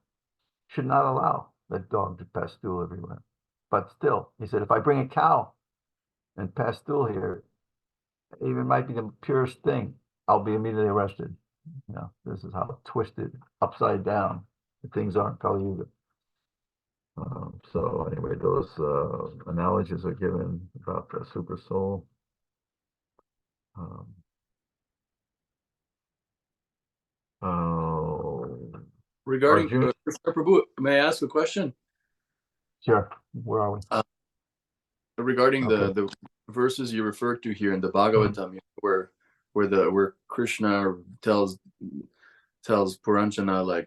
should not allow that dog to pass stool everywhere. But still, he said, if I bring a cow and pass stool here, even might be the purest thing, I'll be immediately arrested. This is how twisted, upside down things are in Kali Yuga. So anyway, those analogies are given about the super soul. Regarding Arjuna, Prabhu, may I ask a question? sure. Where are we? Regarding Okay. the verses you referred to here in the Bhagavatam, where Krishna tells Puranjana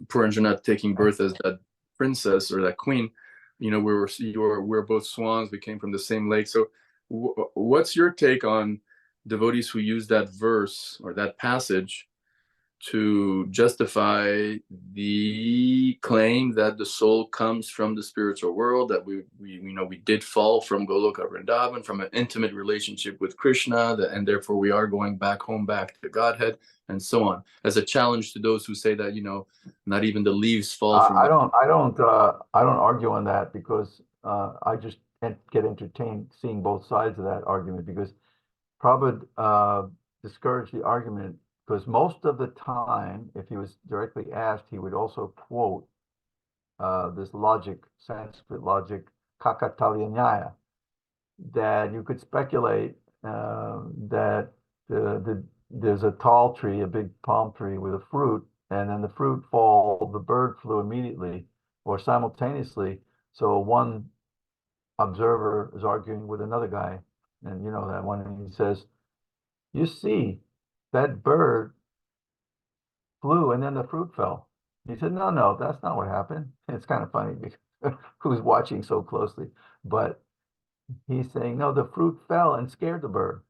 Puranjana taking birth as that princess or that queen, we're both swans, we came from the same lake. So what's your take on devotees who use that verse or that passage to justify the claim that the soul comes from the spiritual world, that we did fall from Goloka Vrindavan, from an intimate relationship with Krishna, and therefore we are going back home, back to Godhead, and so on, as a challenge to those who say that not even the leaves fall from. I don't argue on that, because I just get entertained seeing both sides of that argument, because Prabhupada discouraged the argument, because most of the time, if he was directly asked, he would also quote this logic, Sanskrit logic, Kakataliya Nyaya, that you could speculate that there's a tall tree, a big palm tree with a fruit, and then the fruit fall, the bird flew immediately or simultaneously. So one observer is arguing with another guy, and you know that one, and he says, you see, that bird flew and then the fruit fell. He said, no, that's not what happened. It's kind of funny because who's watching so closely, but he's saying, no, the fruit fell and scared the bird.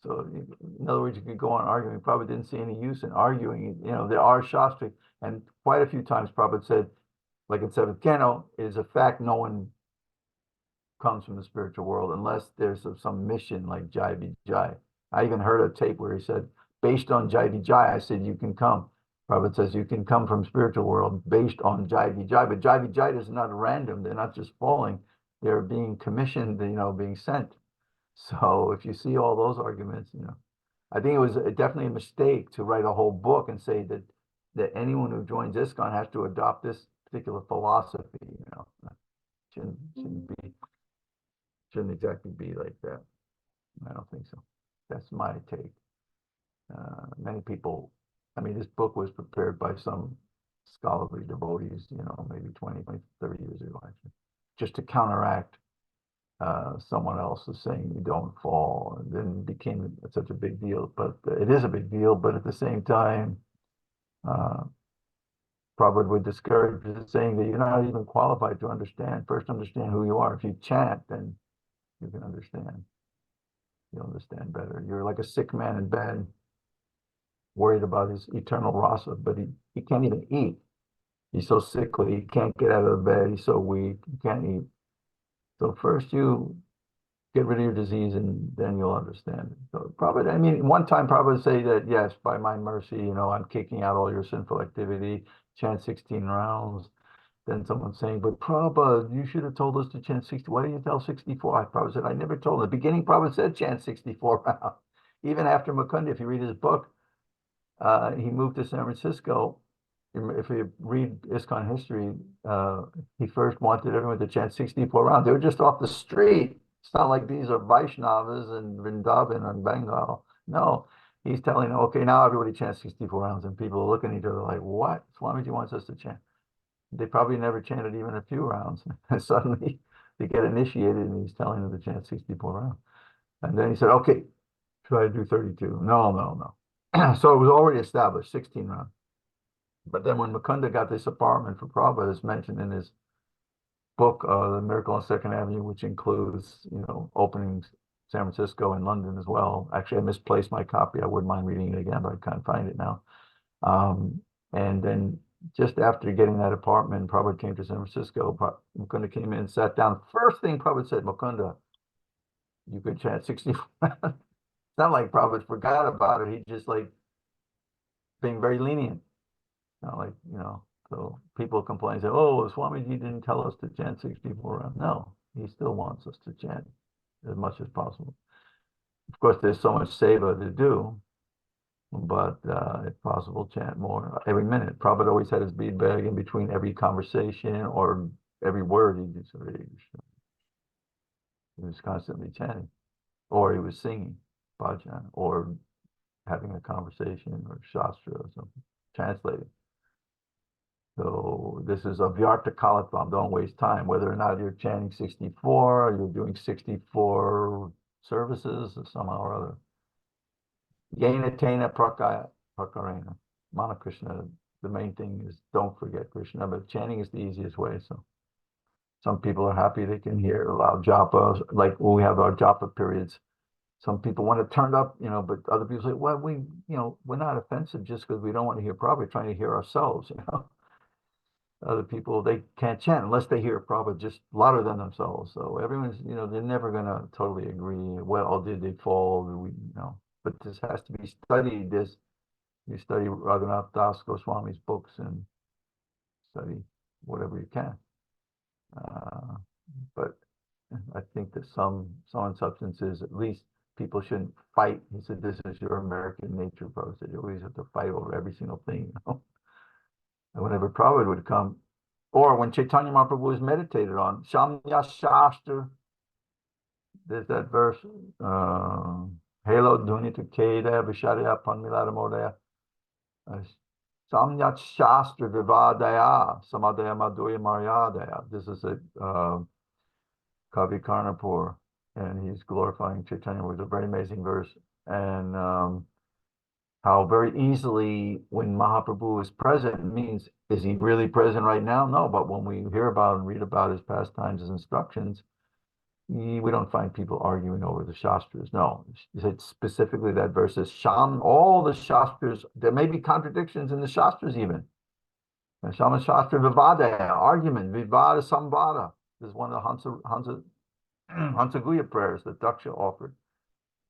So in other words, you could go on arguing. Probably didn't see any use in arguing. There are Shastri, and quite a few times Prabhupada said, like in seventh canto, it is a fact no one comes from the spiritual world unless there's some mission like Jai Vijay. I even heard a tape where he said, based on Jai Vijay, I said, you can come. Prabhupada says you can come from spiritual world based on Jai Vijay, but Jai Vijay is not random. They're not just falling. They're being commissioned, being sent. So if you see all those arguments, I think it was definitely a mistake to write a whole book and say that that anyone who joins ISKCON has to adopt this particular philosophy, you know. Shouldn't exactly be like that. I don't think so. That's my take. Many people, I mean, this book was prepared by some scholarly devotees, you know, maybe 20, 30 years ago, actually, just to counteract someone else is saying you don't fall, and then it became such a big deal. But it is a big deal, but at the same time, Prabhupada would discourage it, saying that you're not even qualified to understand. First, understand who you are. If you chant, then you can understand. You'll understand better. You're like a sick man in bed, worried about his eternal rasa, but he can't even eat. He's so sickly, he can't get out of the bed. He's so weak, he can't eat. So first you get rid of your disease, and then you'll understand it. So Prabhupada, I mean, one time Prabhupada would say that, yes, by my mercy, you know, I'm kicking out all your sinful activity, chant 16 rounds. Then someone saying, but Prabhupada, you should have told us to chant 60. Why didn't you tell 64? Prabhupada said, I never told. In the beginning, Prabhupada said chant 64 rounds. Even after Mukunda, if you read his book, he moved to San Francisco. If you read ISKCON history, he first wanted everyone to chant 64 rounds. They were just off the street. It's not like these are Vaishnavas and Vrindavan and Bengal. No, he's telling them, okay, now everybody chants 64 rounds. And people are looking at each other like, what? Swamiji wants us to chant. They probably never chanted even a few rounds. And suddenly they get initiated, and he's telling them to chant 64 rounds. And then he said, okay, try to do 32. No. So it was already established, 16 rounds. But then when Mukunda got this apartment for Prabhupada, as mentioned in his book, The Miracle on Second Avenue, which includes, you know, openings San Francisco and London as well. Actually, I misplaced my copy. I wouldn't mind reading it again, but I can't find it now. And then just after getting that apartment, Prabhupada came to San Francisco. Mukunda came in, sat down. First thing Prabhupada said, Mukunda, you could chant 64. It's not like Prabhupada forgot about it. He just like being very lenient. Not like, you know, so people complain, say, oh, Swamiji didn't tell us to chant 64 rounds. No, he still wants us to chant as much as possible. Of course, there's so much seva to do, but if possible, chant more every minute. Prabhupada always had his bead bag in between every conversation or every word. He was constantly chanting, or he was singing bhajan, or having a conversation, or shastra or something, translating. So this is a vyarta kalatvam, don't waste time, whether or not you're chanting 64, or you're doing 64 services, or somehow or other. Yena tena prakarena. Mana Krishna, the main thing is don't forget Krishna, but chanting is the easiest way. So some people are happy they can hear loud japa, like when we have our japa periods. Some people want to turn up, you know, but other people say, well, we're not offensive just because we don't want to hear Prabhupada, we're trying to hear ourselves, you know. Other people, they can't chant unless they hear Prabhupada just louder than themselves. So everyone's, you know, they're never going to totally agree. Well, did they fall? You know, but this has to be studied. You study Raghunath Das Goswami's books and study whatever you can. But I think that some substances, at least people shouldn't fight. He said, this is your American nature, Prabhupada said, you always have to fight over every single thing, you know. And whenever Prabhupada would come, or when Chaitanya Mahaprabhu was meditated on, Shamya Shastri, there's that verse, Halo Dunita Keda Vishadya Panmilada Modaya, Samyat Shastri Vivadaya, Samadaya Madhurya Maryadaya. This is a Kavi Karnapur, and he's glorifying Chaitanya. It was a very amazing verse. And how very easily when Mahaprabhu is present means, is he really present right now? No, but when we hear about and read about his pastimes, his instructions, we don't find people arguing over the Shastras. No, it's specifically that verse says, Sham, all the Shastras, there may be contradictions in the Shastras even. And Shama Shastra Vivada, argument, Vivada Samvada. This is one of the Hansa Guya prayers that Daksha offered.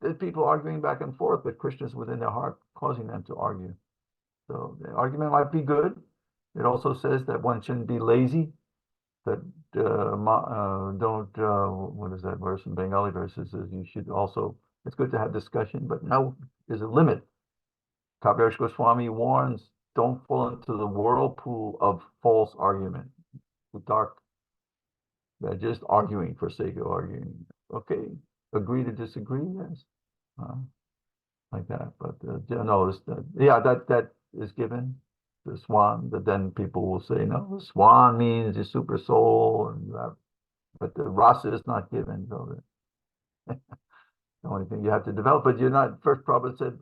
There's people arguing back and forth, but Krishna's within their heart, causing them to argue. So the argument might be good. It also says that one shouldn't be lazy, that don't, what is that verse in Bengali verses, is you should also, it's good to have discussion, but now there's a limit. Kaviraj Goswami warns don't fall into the whirlpool of false argument, the dark. They're just arguing for sake of arguing. Okay, agree to disagree, yes, like that. But no, yeah, that is given. The swan, but then people will say, no, the swan means the super soul, and but the rasa is not given. So the only thing you have to develop, but you're not. First, Prabhupada said,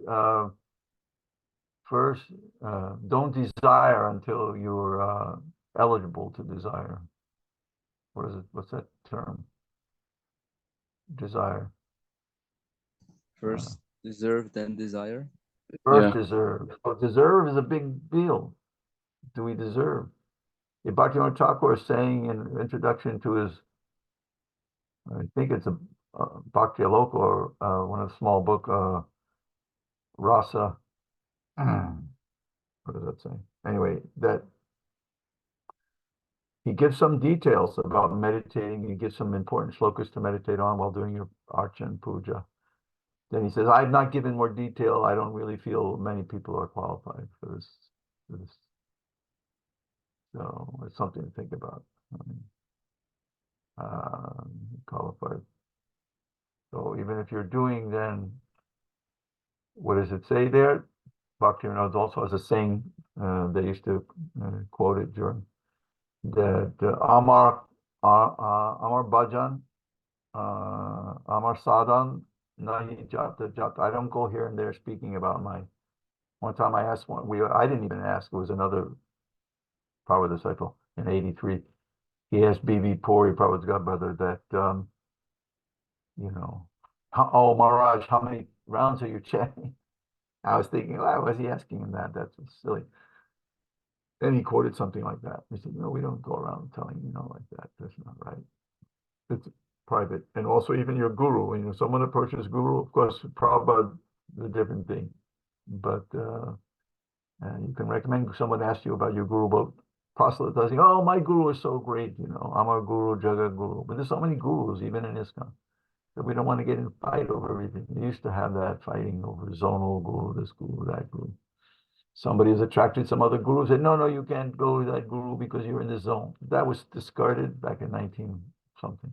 first, don't desire until you're eligible to desire. What is it? What's that term? Desire. First deserve, then desire. First deserve. So deserve is a big deal. Do we deserve? If Bhaktivinoda Thakur is saying in introduction to his, I think it's a Bhakti Aloka or one of the small book, Rasa. What does that say? Anyway, that he gives some details about meditating. He gives some important shlokas to meditate on while doing your archa and puja. Then he says, I've not given more detail. I don't really feel many people are qualified for this. So it's something to think about. Qualified. So even if you're doing, then what does it say there? Bhaktivinoda also has a saying, they used to quote it during that Amar Bhajan, Amar Sadhan, Nahi Jata Jata. I don't go here and there speaking about my. One time I asked I didn't even ask, it was another Prabhupada disciple in '83. He asked B.V. Puri, Prabhupada's godbrother, that, oh, Maharaj, how many rounds are you chanting? I was thinking, why was he asking him that? That's silly. Then he quoted something like that. He said, no, we don't go around telling, like that. That's not right. It's private. And also even your guru, someone approaches guru, of course, Prabhupada is a different thing. But you can recommend someone asks you about your guru, but proselytizing, oh, my guru is so great, I'm our guru, Jagat Guru. But there's so many gurus, even in ISKCON, that we don't want to get in a fight over everything. We used to have that fighting over zonal guru, this guru, that guru. Somebody is attracted, some other guru said, no, you can't go to that guru because you're in this zone. That was discarded back in 19 something.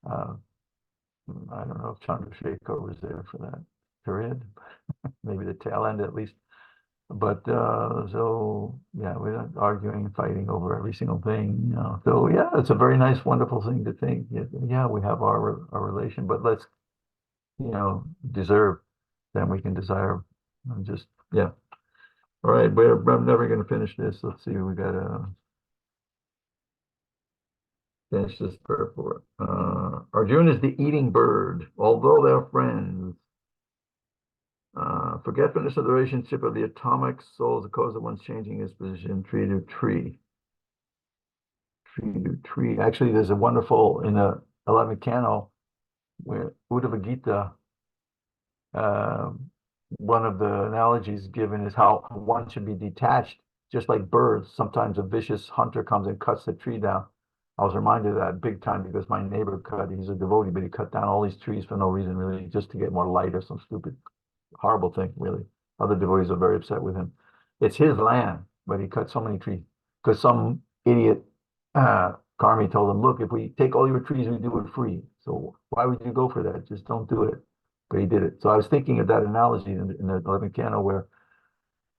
I don't know if Chandrasekhar was there for that period, maybe the tail end at least. But so yeah, we're not arguing and fighting over every single thing, So yeah, it's a very nice, wonderful thing to think. Yeah, we have our relation, but let's, deserve. Then we can desire. And just yeah. All right, I'm never going to finish this. Let's see, we got to finish this purport. Arjuna is the eating bird, although they're friends. Forgetfulness of the relationship of the atomic soul is the cause of one's changing his position, tree to tree. Tree to tree. Actually, there's a wonderful, in the 11th canto, where Bhagavad Gita, one of the analogies given is how one should be detached, just like birds. Sometimes a vicious hunter comes and cuts the tree down. I was reminded of that big time because my neighbor he's a devotee, but he cut down all these trees for no reason, really, just to get more light or some stupid horrible thing, really. Other devotees are very upset with him. It's his land, but he cut so many trees because some idiot Karmi told him, look, if we take all your trees, we do it free. So why would you go for that? Just don't do it. But he did it. So I was thinking of that analogy in the 11th canto where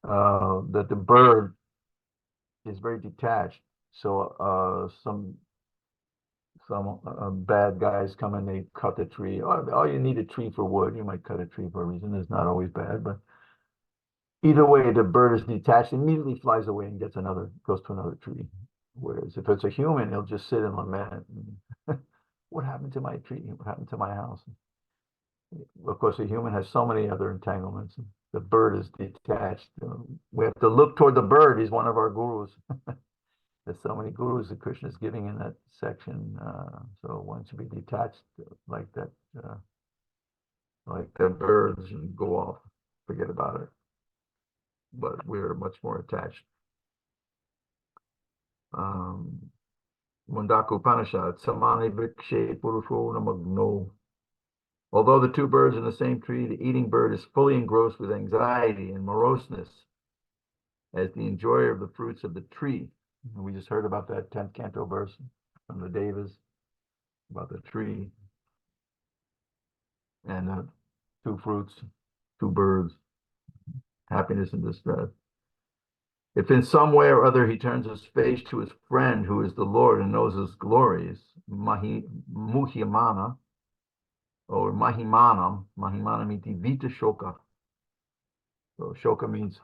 that the bird is very detached. So some bad guys come and they cut the tree. Oh, you need a tree for wood. You might cut a tree for a reason. It's not always bad, but either way, the bird is detached, immediately flies away and goes to another tree. Whereas if it's a human, he'll just sit and lament. What happened to my tree? What happened to my house? Of course, a human has so many other entanglements. The bird is detached. We have to look toward the bird. He's one of our gurus. There's so many gurus that Krishna is giving in that section. So one should be detached like that, birds and go off, forget about it. But we're much more attached. Mundaka Upanishad, Samani Vikshe Purusho Namagno. Although the two birds in the same tree, the eating bird is fully engrossed with anxiety and moroseness. as the enjoyer of the fruits of the tree. And we just heard about that 10th canto verse from the Devas about the tree and the two fruits, two birds, happiness and distress. If in some way or other he turns his face to his friend who is the Lord and knows his glories, Muhimana, or Mahimanam, Mahimanam iti vita shoka. So shoka means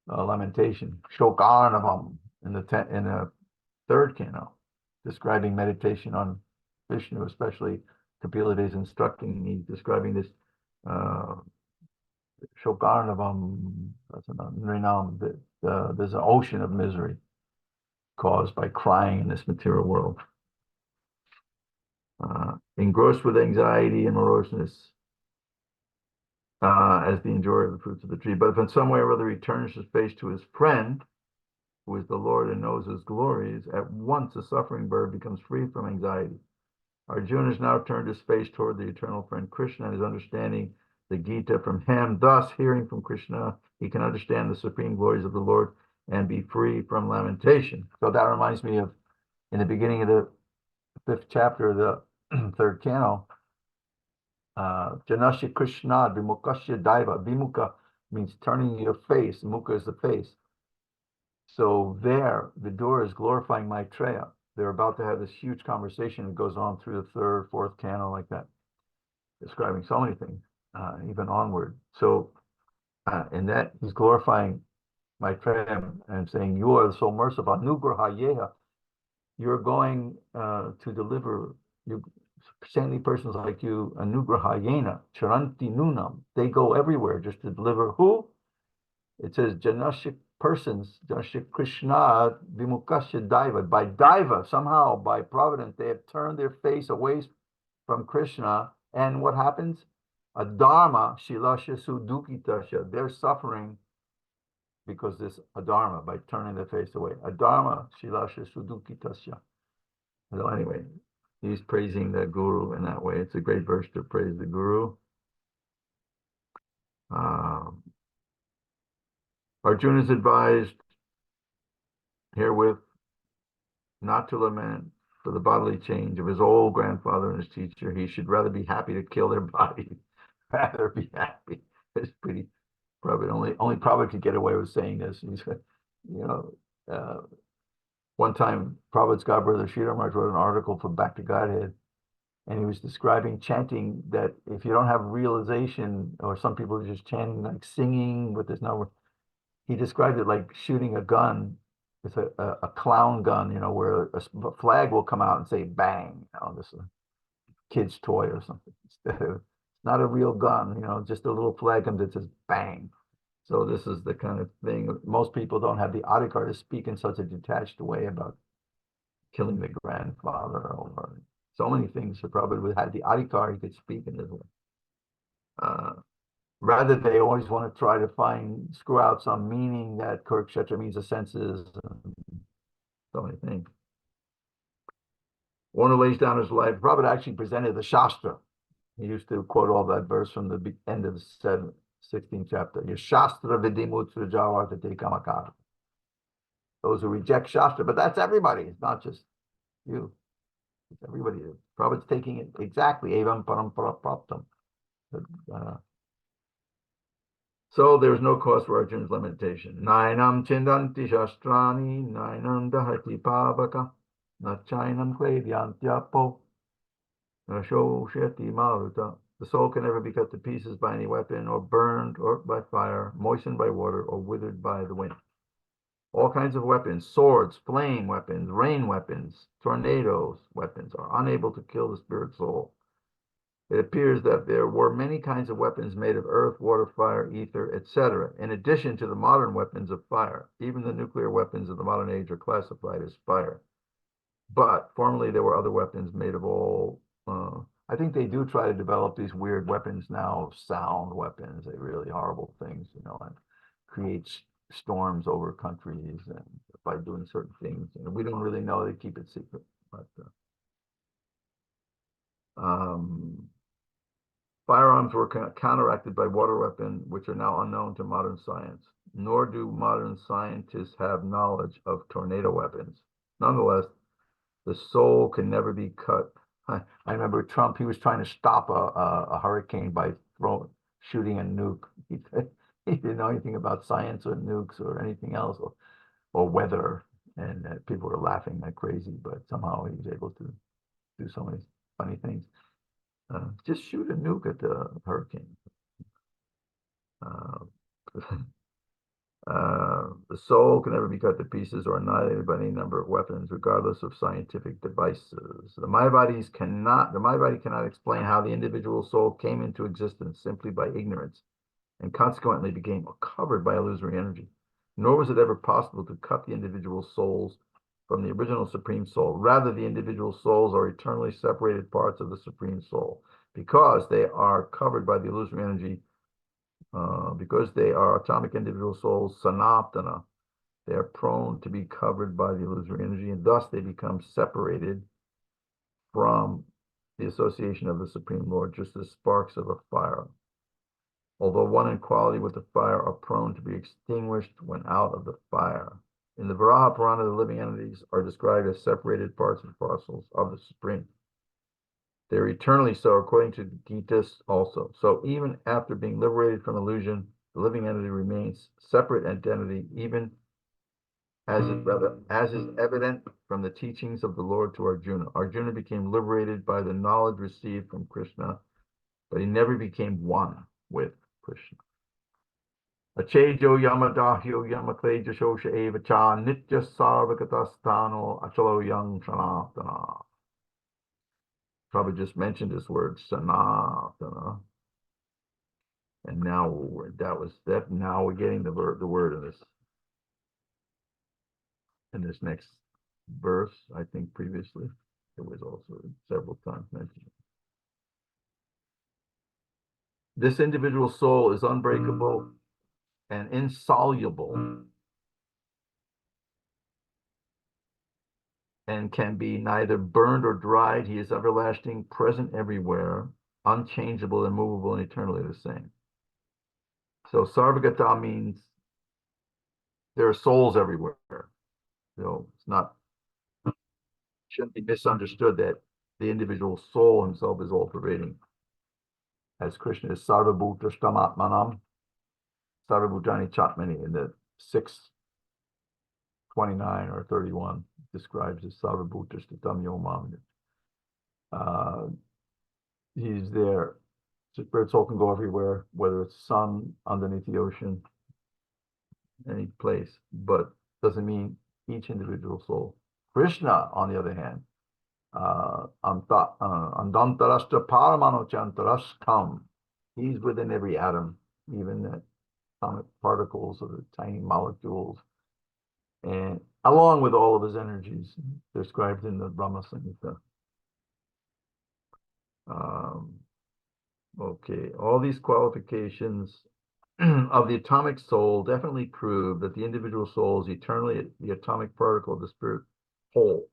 lamentation. Shokarnavam in the third canto, describing meditation on Vishnu, especially Kapila is instructing me, describing this Shokarnavam, that's another, there's an ocean of misery caused by crying in this material world. Engrossed with anxiety and moroseness, as the enjoyer of the fruits of the tree. But if in some way or other he turns his face to his friend, who is the Lord and knows his glories, at once a suffering bird becomes free from anxiety. Arjuna has now turned his face toward the eternal friend Krishna and is understanding the Gita from him. Thus, hearing from Krishna, he can understand the supreme glories of the Lord and be free from lamentation. So that reminds me of in the beginning of the 5th chapter of the 3rd canto, Janasya Krishna Vimukasya Daiva. Vimuka means turning your face. Mukha is the face. So there, Vidura is glorifying Maitreya. They're about to have this huge conversation that goes on through the 3rd, 4th canto like that, describing so many things, even onward. So in that, he's glorifying Maitreya and saying, you are so merciful. Nugraha Yeha. You're going to deliver you saintly persons like you, Anugraha Yena, Charanti Nunam. They go everywhere just to deliver who? It says Janashik persons, Janashik Krishna, Vimukasya Daiva. By Daiva, somehow by providence, they have turned their face away from Krishna. And what happens? Adharma, Shilasha Sudukitasha. They're suffering because this adharma, by turning their face away. Adharma, Shilasha Sudukitasya. So anyway, he's praising the guru in that way. It's a great verse to praise the guru. Arjuna is advised herewith not to lament for the bodily change of his old grandfather and his teacher. He should rather be happy to kill their body, rather be happy. It's pretty, probably only Prabhupada could get away with saying this. He's, one time Prabhupada's godbrother Sridhar Maharaj wrote an article for Back to Godhead, and he was describing chanting that if you don't have realization, or some people are just chanting like singing with this number, he described it like shooting a gun. It's a clown gun, where a flag will come out and say bang. This is a kid's toy or something. It's not a real gun, just a little flag that says bang. So this is the kind of thing. Most people don't have the adhikar to speak in such a detached way about killing the grandfather or so many things. So probably had the adhikar, he could speak in this way. Rather, they always want to try to screw out some meaning that Kurukshetra means the senses, and so many things. One who lays down his life, Prabhupada actually presented the Shastra. He used to quote all that verse from the end of the 16th chapter. Your Shastra vidimutra javartate kamakara. Those who reject Shastra, but that's everybody. It's not just you. It's everybody. Prabhupada's taking it exactly. Evam parampara praptam. So there's no cause for Arjuna's lamentation. Nainam chindanti shastrani, nainam dahati pavaka, nachainam kledyantyappo, nashosheti maruta. The soul can never be cut to pieces by any weapon, or burned or by fire, moistened by water, or withered by the wind. All kinds of weapons, swords, flame weapons, rain weapons, tornadoes weapons, are unable to kill the spirit soul. It appears that there were many kinds of weapons made of earth, water, fire, ether, etc., in addition to the modern weapons of fire. Even the nuclear weapons of the modern age are classified as fire. But formerly there were other weapons made of all. I think they do try to develop these weird weapons now, sound weapons, they really horrible things, and create storms over countries and by doing certain things. We don't really know, they keep it secret. But Firearms were counteracted by water weapons, which are now unknown to modern science. Nor do modern scientists have knowledge of tornado weapons. Nonetheless, the soul can never be cut. I remember Trump, he was trying to stop a hurricane by shooting a nuke. He didn't know anything about science or nukes or anything else or weather. And people were laughing like crazy, but somehow he was able to do so many funny things. Just shoot a nuke at the hurricane. The soul can never be cut to pieces or annihilated by any number of weapons, regardless of scientific devices. The Mayavadi cannot explain how the individual soul came into existence simply by ignorance, and consequently became covered by illusory energy. Nor was it ever possible to cut the individual souls from the original Supreme Soul. Rather, the individual souls are eternally separated parts of the Supreme Soul. Because they are covered by the illusory energy, because they are atomic individual souls, sanatana, they are prone to be covered by the illusory energy, and thus they become separated from the association of the Supreme Lord, just as sparks of a fire. Although one in quality with the fire, are prone to be extinguished when out of the fire. In the Varaha Purana, the living entities are described as separated parts and parcels of the Supreme. They're eternally so, according to the Gita also. So even after being liberated from illusion, the living entity remains separate identity, even as is evident from the teachings of the Lord to Arjuna. Arjuna became liberated by the knowledge received from Krishna, but he never became one with Krishna. Achejo yamadahyo yamakleja shosha eva cha nitya sarvakatastano achalo yang sanatana. Prabhu just mentioned this word sanatana, and now now we're getting the word in this next verse. I think previously it was also several times mentioned. This individual soul is unbreakable and insoluble, and can be neither burned or dried. He is everlasting, present everywhere, unchangeable, immovable, and eternally the same. So Sarvagata means there are souls everywhere. Shouldn't be misunderstood that the individual soul himself is all pervading. As Krishna is Sarvabhuta Shtamatmanam, Sarvabhutani Chatmani in the 6:29 or 31 describes as Sarvabhuta Shtatam Yomam. He's there. Spirit soul can go everywhere, whether it's sun, underneath the ocean, any place, but doesn't mean each individual soul. Krishna, on the other hand, Andantarashtra Paramanochantarashtam, he's within every atom, even the atomic particles or the tiny molecules, and along with all of his energies described in the Brahma Samhita. Okay, all these qualifications of the atomic soul definitely prove that the individual soul is eternally the atomic particle of the spirit whole,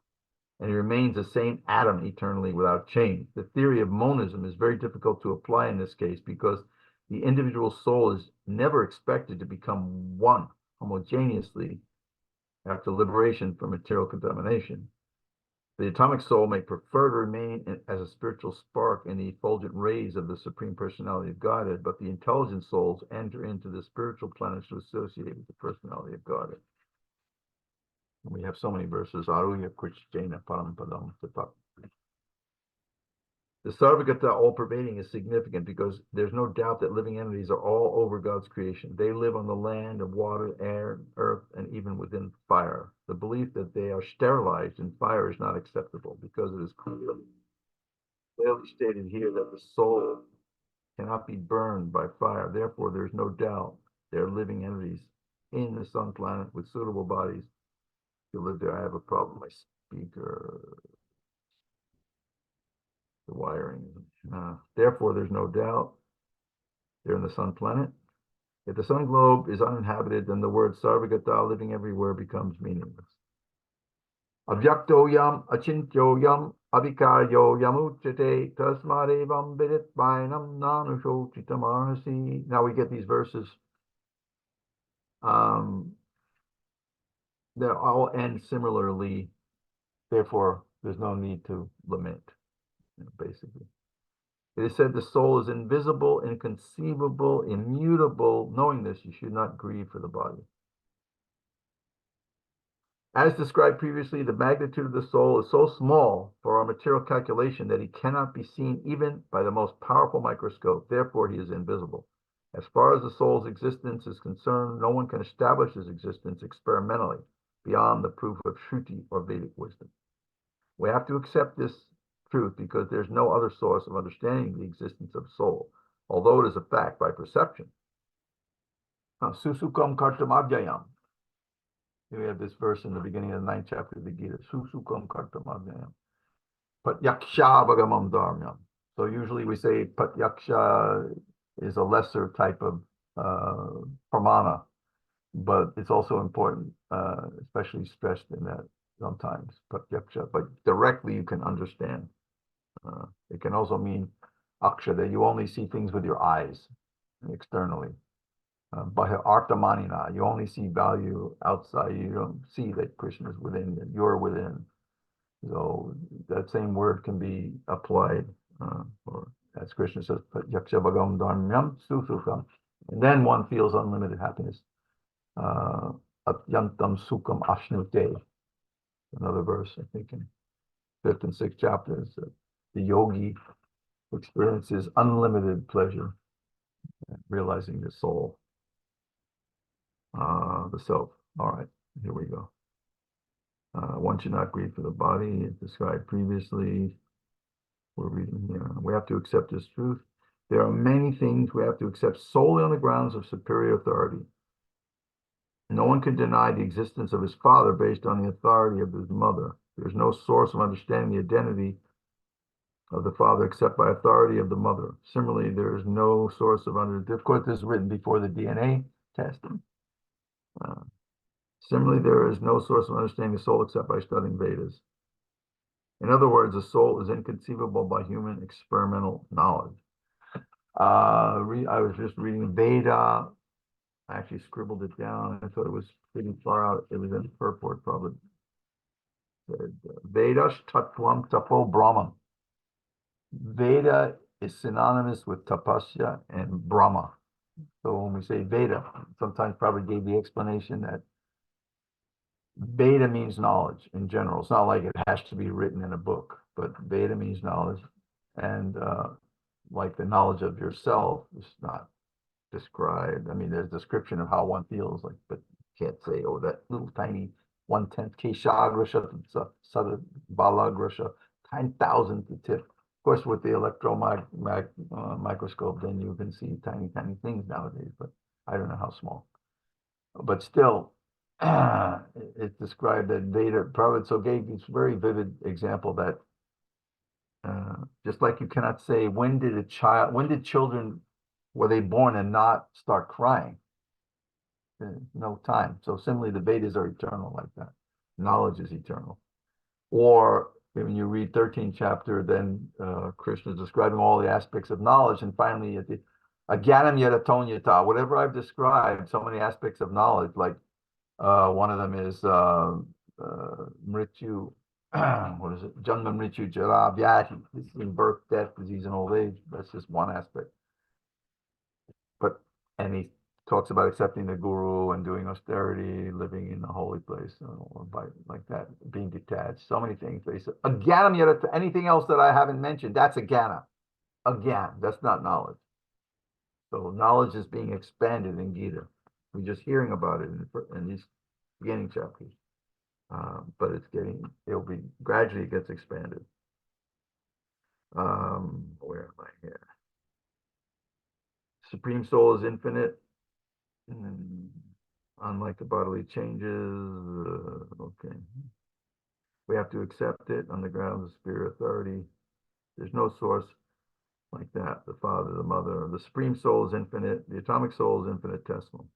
and it remains the same atom eternally without change. The theory of monism is very difficult to apply in this case because the individual soul is never expected to become one homogeneously after liberation from material contamination. The atomic soul may prefer to remain as a spiritual spark in the effulgent rays of the Supreme Personality of Godhead, but the intelligent souls enter into the spiritual planets to associate with the Personality of Godhead. And we have so many verses. Aruya Krishna Parampadam Tatak. The Sarvagata all-pervading is significant because there's no doubt that living entities are all over God's creation. They live on the land of water, air, earth, and even within fire. The belief that they are sterilized in fire is not acceptable because it is clearly stated here that the soul cannot be burned by fire. Therefore, there's no doubt they're living entities in the sun planet with suitable bodies to live there. I have a problem with my speaker. The wiring. Therefore, there's no doubt they're in the sun planet. If the sun globe is uninhabited, then the word Sarvagata, living everywhere, becomes meaningless. Avyaktoyam, achintyoyam, Avikaryo yamuchate tasmadevam vidit vainam nanushochitamarhasi. Now we get these verses. They all end similarly. Therefore, there's no need to lament, basically. It is said the soul is invisible, inconceivable, immutable. Knowing this, you should not grieve for the body. As described previously, the magnitude of the soul is so small for our material calculation that he cannot be seen even by the most powerful microscope. Therefore, he is invisible. As far as the soul's existence is concerned, no one can establish his existence experimentally beyond the proof of Shruti or Vedic wisdom. We have to accept this truth because there's no other source of understanding the existence of soul, although it is a fact by perception. Susukam kartamabhyayam. We have this verse in the beginning of the 9th chapter of the Gita. Susukam kartamabhyayam. Patyaksha bhagamam dharmyam. So usually we say patyaksha is a lesser type of pramana, but it's also important, especially stressed in that sometimes, patyaksha. But directly you can understand. It can also mean aksha, that you only see things with your eyes externally. Artamanina, you only see value outside. You don't see that Krishna is within, that you're within. So that same word can be applied, or as Krishna says, yaksha bhagam dharmyam susukam. And then one feels unlimited happiness. Atyantam sukam ashnute. Another verse, I think, in 5th and 6th chapters. The yogi experiences unlimited pleasure, realizing the soul, the self. All right, here we go. One should not grieve for the body, described previously. We're reading here. We have to accept this truth. There are many things we have to accept solely on the grounds of superior authority. No one can deny the existence of his father based on the authority of his mother. There's no source of understanding the identity of the father except by authority of the mother. Similarly, there is no source of understanding. Of course, this is written before the DNA testing. Similarly, there is no source of understanding the soul except by studying Vedas. In other words, the soul is inconceivable by human experimental knowledge. I was just reading Veda. I actually scribbled it down. I thought it was pretty far out. It was in the purport, probably. Vedas tattvam tapo brahman. Veda is synonymous with tapasya and Brahma. So when we say Veda, sometimes probably gave the explanation that Veda means knowledge in general. It's not like it has to be written in a book, but Veda means knowledge. And like the knowledge of yourself is not described. I mean, there's description of how one feels, like, but you can't say, oh, that little tiny 1/10 Keshagrasha, Balagrasha, 10,000th the tip. Of course, with the electron microscope, then you can see tiny, tiny things nowadays, but I don't know how small. But still, it's described that Veda, Prabhupada so gave this very vivid example that just like you cannot say, when did children, were they born and not start crying? No time. So similarly, the Vedas are eternal like that. Knowledge is eternal. Or when you read 13th chapter, then Krishna is describing all the aspects of knowledge. And finally, at the Agyanam Yadatonyata, whatever I've described, so many aspects of knowledge, like one of them is Mrityu, what is it? Janma Mrityu Jara Vyati. This is in birth, death, disease, and old age. That's just one aspect. And he talks about accepting the guru and doing austerity, living in a holy place, or by like that, being detached. So many things. They say Agyanam Yata, anything else that I haven't mentioned, that's Agyan. That's not knowledge. So knowledge is being expanded in Gita. We're just hearing about it in these beginning chapters. But it'll be gradually it gets expanded. Where am I here? Supreme Soul is infinite, unlike the bodily changes. Okay, we have to accept it on the grounds of spirit authority. There's no source like that. The Father, the Mother, the Supreme Soul is infinite. The atomic soul is infinitesimal.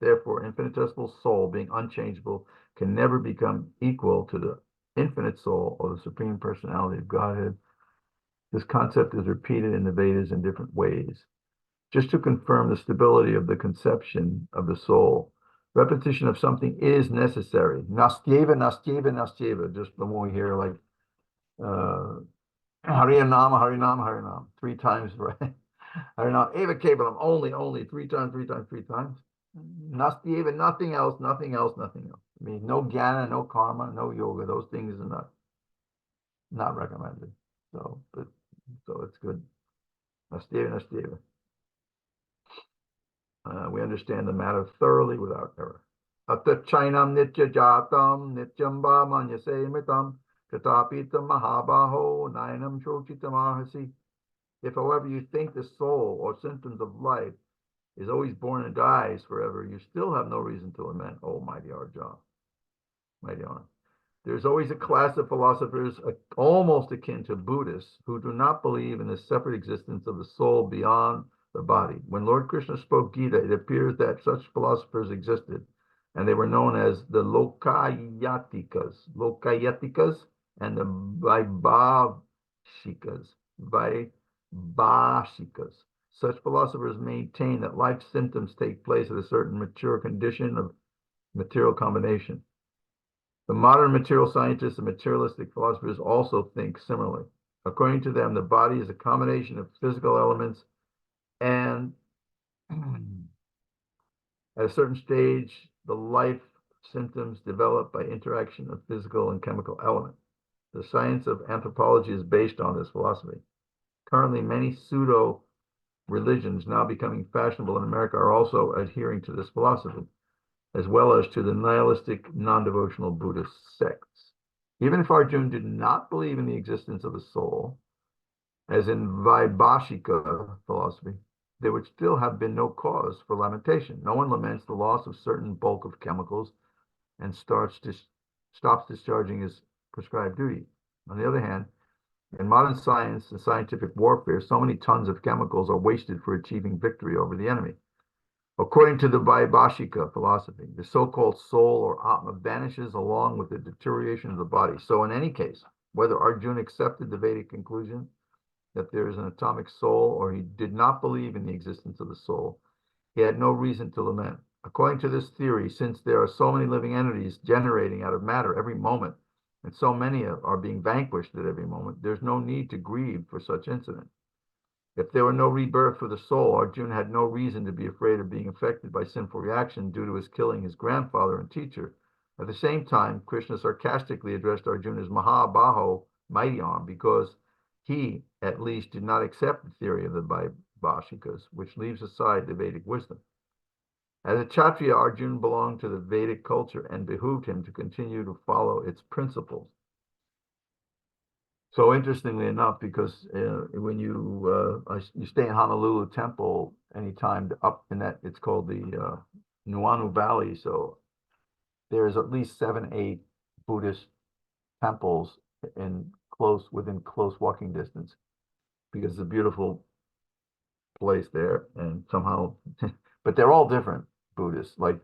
Therefore, infinitesimal soul, being unchangeable, can never become equal to the infinite soul, or the Supreme Personality of Godhead. This concept is repeated in the Vedas in different ways. Just to confirm the stability of the conception of the soul, repetition of something is necessary. Nastyeva, nastyeva, nastyeva. Just when we hear like Harinam, Harinam, Harinam, 3 times, right? Harinam, Eva Kevalam, only 3 times, 3 times, 3 times. Nastyeva, nothing else, nothing else, nothing else. I mean, no jnana, no karma, no yoga. Those things are not recommended. So it's good. Nastyeva, nastyeva. We understand the matter thoroughly without error. Atachainam nitya jatam nityam ba manyase mitam katapitam mahabaho nainam shochitamahasi. If, however, you think the soul or symptoms of life is always born and dies forever, you still have no reason to lament, oh mighty Arjuna, mighty Arjuna. There's always a class of philosophers almost akin to Buddhists who do not believe in the separate existence of the soul beyond the body. When Lord Krishna spoke Gita, it appears that such philosophers existed, and they were known as the Lokayatikas and the Vaibhashikas. Such philosophers maintain that life symptoms take place at a certain mature condition of material combination. The modern material scientists and materialistic philosophers also think similarly. According to them, the body is a combination of physical elements, and at a certain stage, the life symptoms develop by interaction of physical and chemical elements. The science of anthropology is based on this philosophy. Currently, many pseudo-religions now becoming fashionable in America are also adhering to this philosophy, as well as to the nihilistic, non-devotional Buddhist sects. Even if Arjuna did not believe in the existence of the soul, as in Vaibhashika philosophy, there would still have been no cause for lamentation. No one laments the loss of certain bulk of chemicals and stops discharging his prescribed duty. On the other hand, in modern science and scientific warfare, so many tons of chemicals are wasted for achieving victory over the enemy. According to the Vaibhashika philosophy, the so-called soul or Atma vanishes along with the deterioration of the body. So in any case, whether Arjuna accepted the Vedic conclusion that there is an atomic soul or he did not believe in the existence of the soul, he had no reason to lament. According to this theory, since there are so many living entities generating out of matter every moment, and so many are being vanquished at every moment, there's no need to grieve for such incident. If there were no rebirth for the soul, Arjuna had no reason to be afraid of being affected by sinful reaction due to his killing his grandfather and teacher. At the same time, Krishna sarcastically addressed Arjuna as Mahabaho, mighty arm, because he, at least, did not accept the theory of the Vaibhashikas, which leaves aside the Vedic wisdom. As a Kshatriya, Arjuna belonged to the Vedic culture and behooved him to continue to follow its principles. So interestingly enough, because when you stay in Honolulu Temple anytime up in that, it's called the Nuuanu Valley. So there's at least 7, 8 Buddhist temples within close walking distance, because it's a beautiful place there, and somehow, but they're all different Buddhists. Like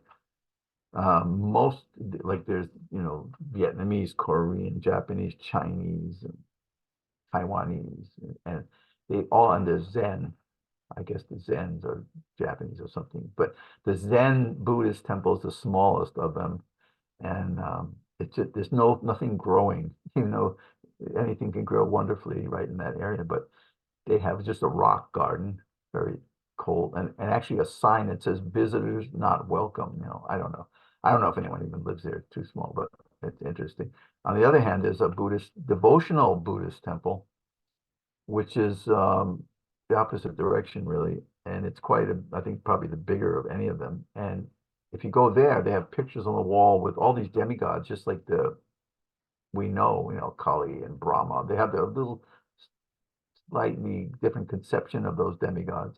most, like there's Vietnamese, Korean, Japanese, Chinese, and Taiwanese, and they all under Zen. I guess the Zens are Japanese or something, but the Zen Buddhist temple is the smallest of them, and it's just, there's nothing growing. Anything can grow wonderfully right in that area, but they have just a rock garden, very cold, and actually a sign that says "visitors not welcome." I don't know if anyone even lives there. It's too small, but it's interesting. On the other hand, there's a devotional Buddhist temple, which is the opposite direction, really. And it's I think probably the bigger of any of them. And if you go there, they have pictures on the wall with all these demigods, just like we know, Kali and Brahma. They have their little slightly different conception of those demigods,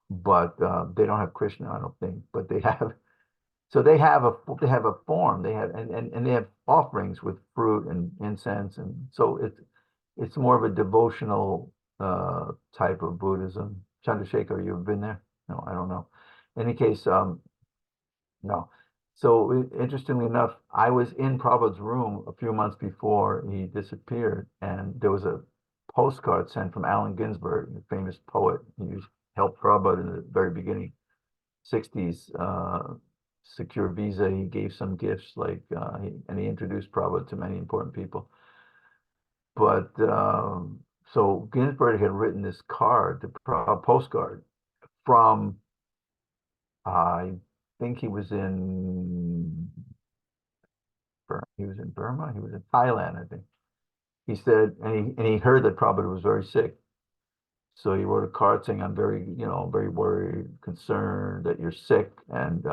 but they don't have Krishna, I don't think. But they have. So they have a form. They have and they have offerings with fruit and incense, and so it's more of a devotional type of Buddhism. Chandrasekhar, you've been there? No, I don't know. In any case, no. So interestingly enough, I was in Prabhupada's room a few months before he disappeared, and there was a postcard sent from Allen Ginsberg, the famous poet. He helped Prabhupada in the very beginning, 60s, secure visa. He gave some gifts, like, and he introduced Prabhupada to many important people. But so Ginsberg had written this card, the postcard from, I think he was in Burma. He was in Burma. He was in Thailand, I think. He said, and he heard that Prabhupada was very sick. So he wrote a card saying, "I'm very, very worried, concerned that you're sick, and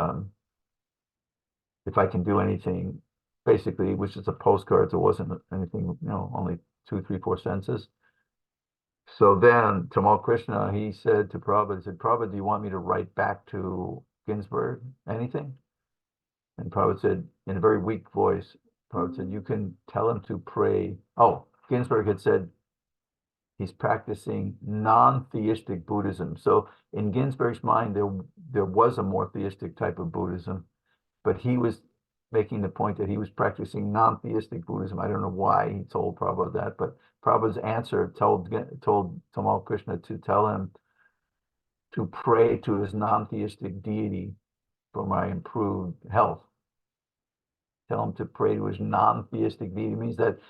if I can do anything." Basically, which is a postcard, so it wasn't anything, only 2, 3, 4 sentences. So then Tamal Krishna, he said to Prabhupada, he said, "Prabhupada, do you want me to write back to Ginsberg anything?" And Prabhupada said, in a very weak voice, Prabhupada said, "You can tell him to pray." Oh, Ginsberg had said he's practicing non-theistic Buddhism. So in Ginsberg's mind, there was a more theistic type of Buddhism, but he was making the point that he was practicing non-theistic Buddhism. I don't know why he told Prabhupada that, but Prabhupada's answer told Tamal Krishna to tell him to pray to his non-theistic deity for my improved health. Tell him to pray to his non-theistic deity. It means that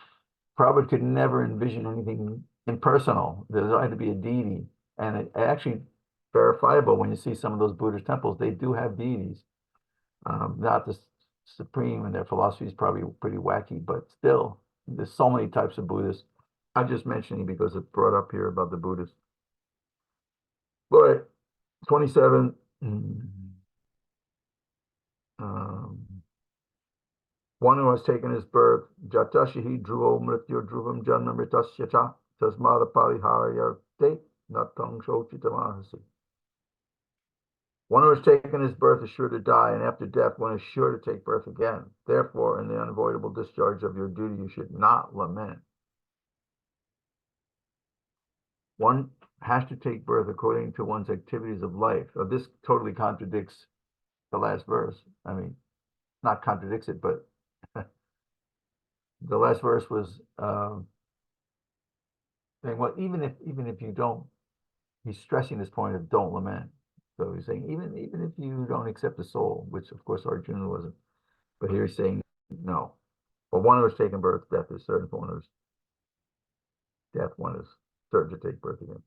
Prabhupada could never envision anything impersonal. There had to be a deity. And it actually verifiable when you see some of those Buddhist temples, they do have deities. Not the supreme, and their philosophy is probably pretty wacky, but still, there's so many types of Buddhists. I'm just mentioning because it's brought up here about the Buddhists. But 27. One who has taken his birth, Jatashihi Dhruvo Mrityo Dhruvam Janma Mritasya Cha Tasmada Pariharayarte Natang Shochitamahasi. One who has taken his birth is sure to die, and after death one is sure to take birth again. Therefore, in the unavoidable discharge of your duty, you should not lament. One has to take birth according to one's activities of life. This totally contradicts the last verse. I mean, not contradicts it, but the last verse was saying, well, even if you don't, he's stressing this point of don't lament. So he's saying, even if you don't accept the soul, which of course Arjuna wasn't, but here he's saying no. But one who has taken birth, death is certain. For one who is death, one is certain to take birth again.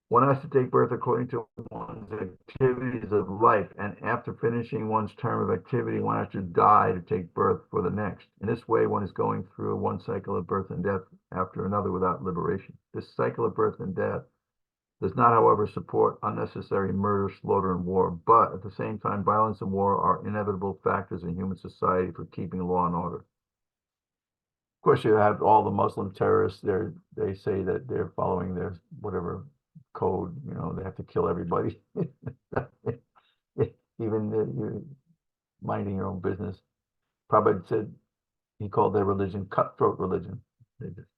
One has to take birth according to one's activities of life, and after finishing one's term of activity, one has to die to take birth for the next. In this way, one is going through one cycle of birth and death after another without liberation. This cycle of birth and death does not, however, support unnecessary murder, slaughter, and war, but at the same time, violence and war are inevitable factors in human society for keeping law and order. Of course, you have all the Muslim terrorists. They say that they're following their whatever code. They have to kill everybody, even you're minding your own business. Prabhupada said he called their religion cutthroat religion. They just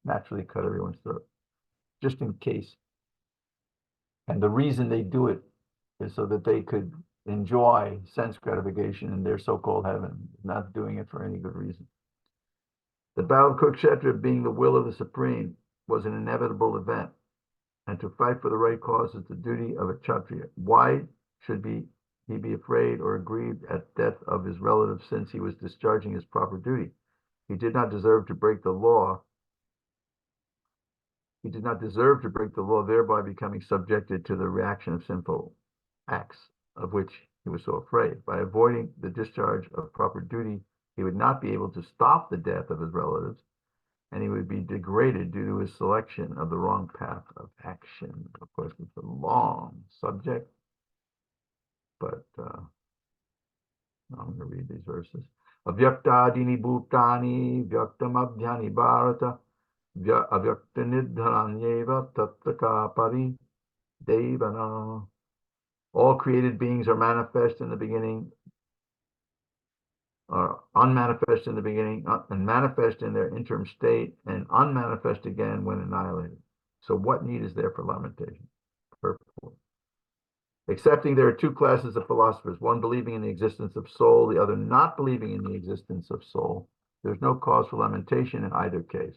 naturally cut everyone's throat, just in case. And the reason they do it is so that they could enjoy sense gratification in their so-called heaven, not doing it for any good reason. The battle of Kurukshetra, being the will of the Supreme, was an inevitable event, and to fight for the right cause is the duty of a Kshatriya. Why should he be afraid or aggrieved at death of his relative, since he was discharging his proper duty? He did not deserve to break the law. He did not deserve to break the law, thereby becoming subjected to the reaction of sinful acts, of which he was so afraid. By avoiding the discharge of proper duty, he would not be able to stop the death of his relatives, and he would be degraded due to his selection of the wrong path of action. Of course, it's a long subject, but I'm going to read these verses. Avyaktadini bhutani vyaktamadhyani bharata avyaktanidharanyeva tattakapari devana. All created beings are manifest in the beginning, are unmanifest in the beginning, and manifest in their interim state, and unmanifest again when annihilated. So what need is there for lamentation? Purport. Accepting there are two classes of philosophers, one believing in the existence of soul, the other not believing in the existence of soul. There's no cause for lamentation in either case.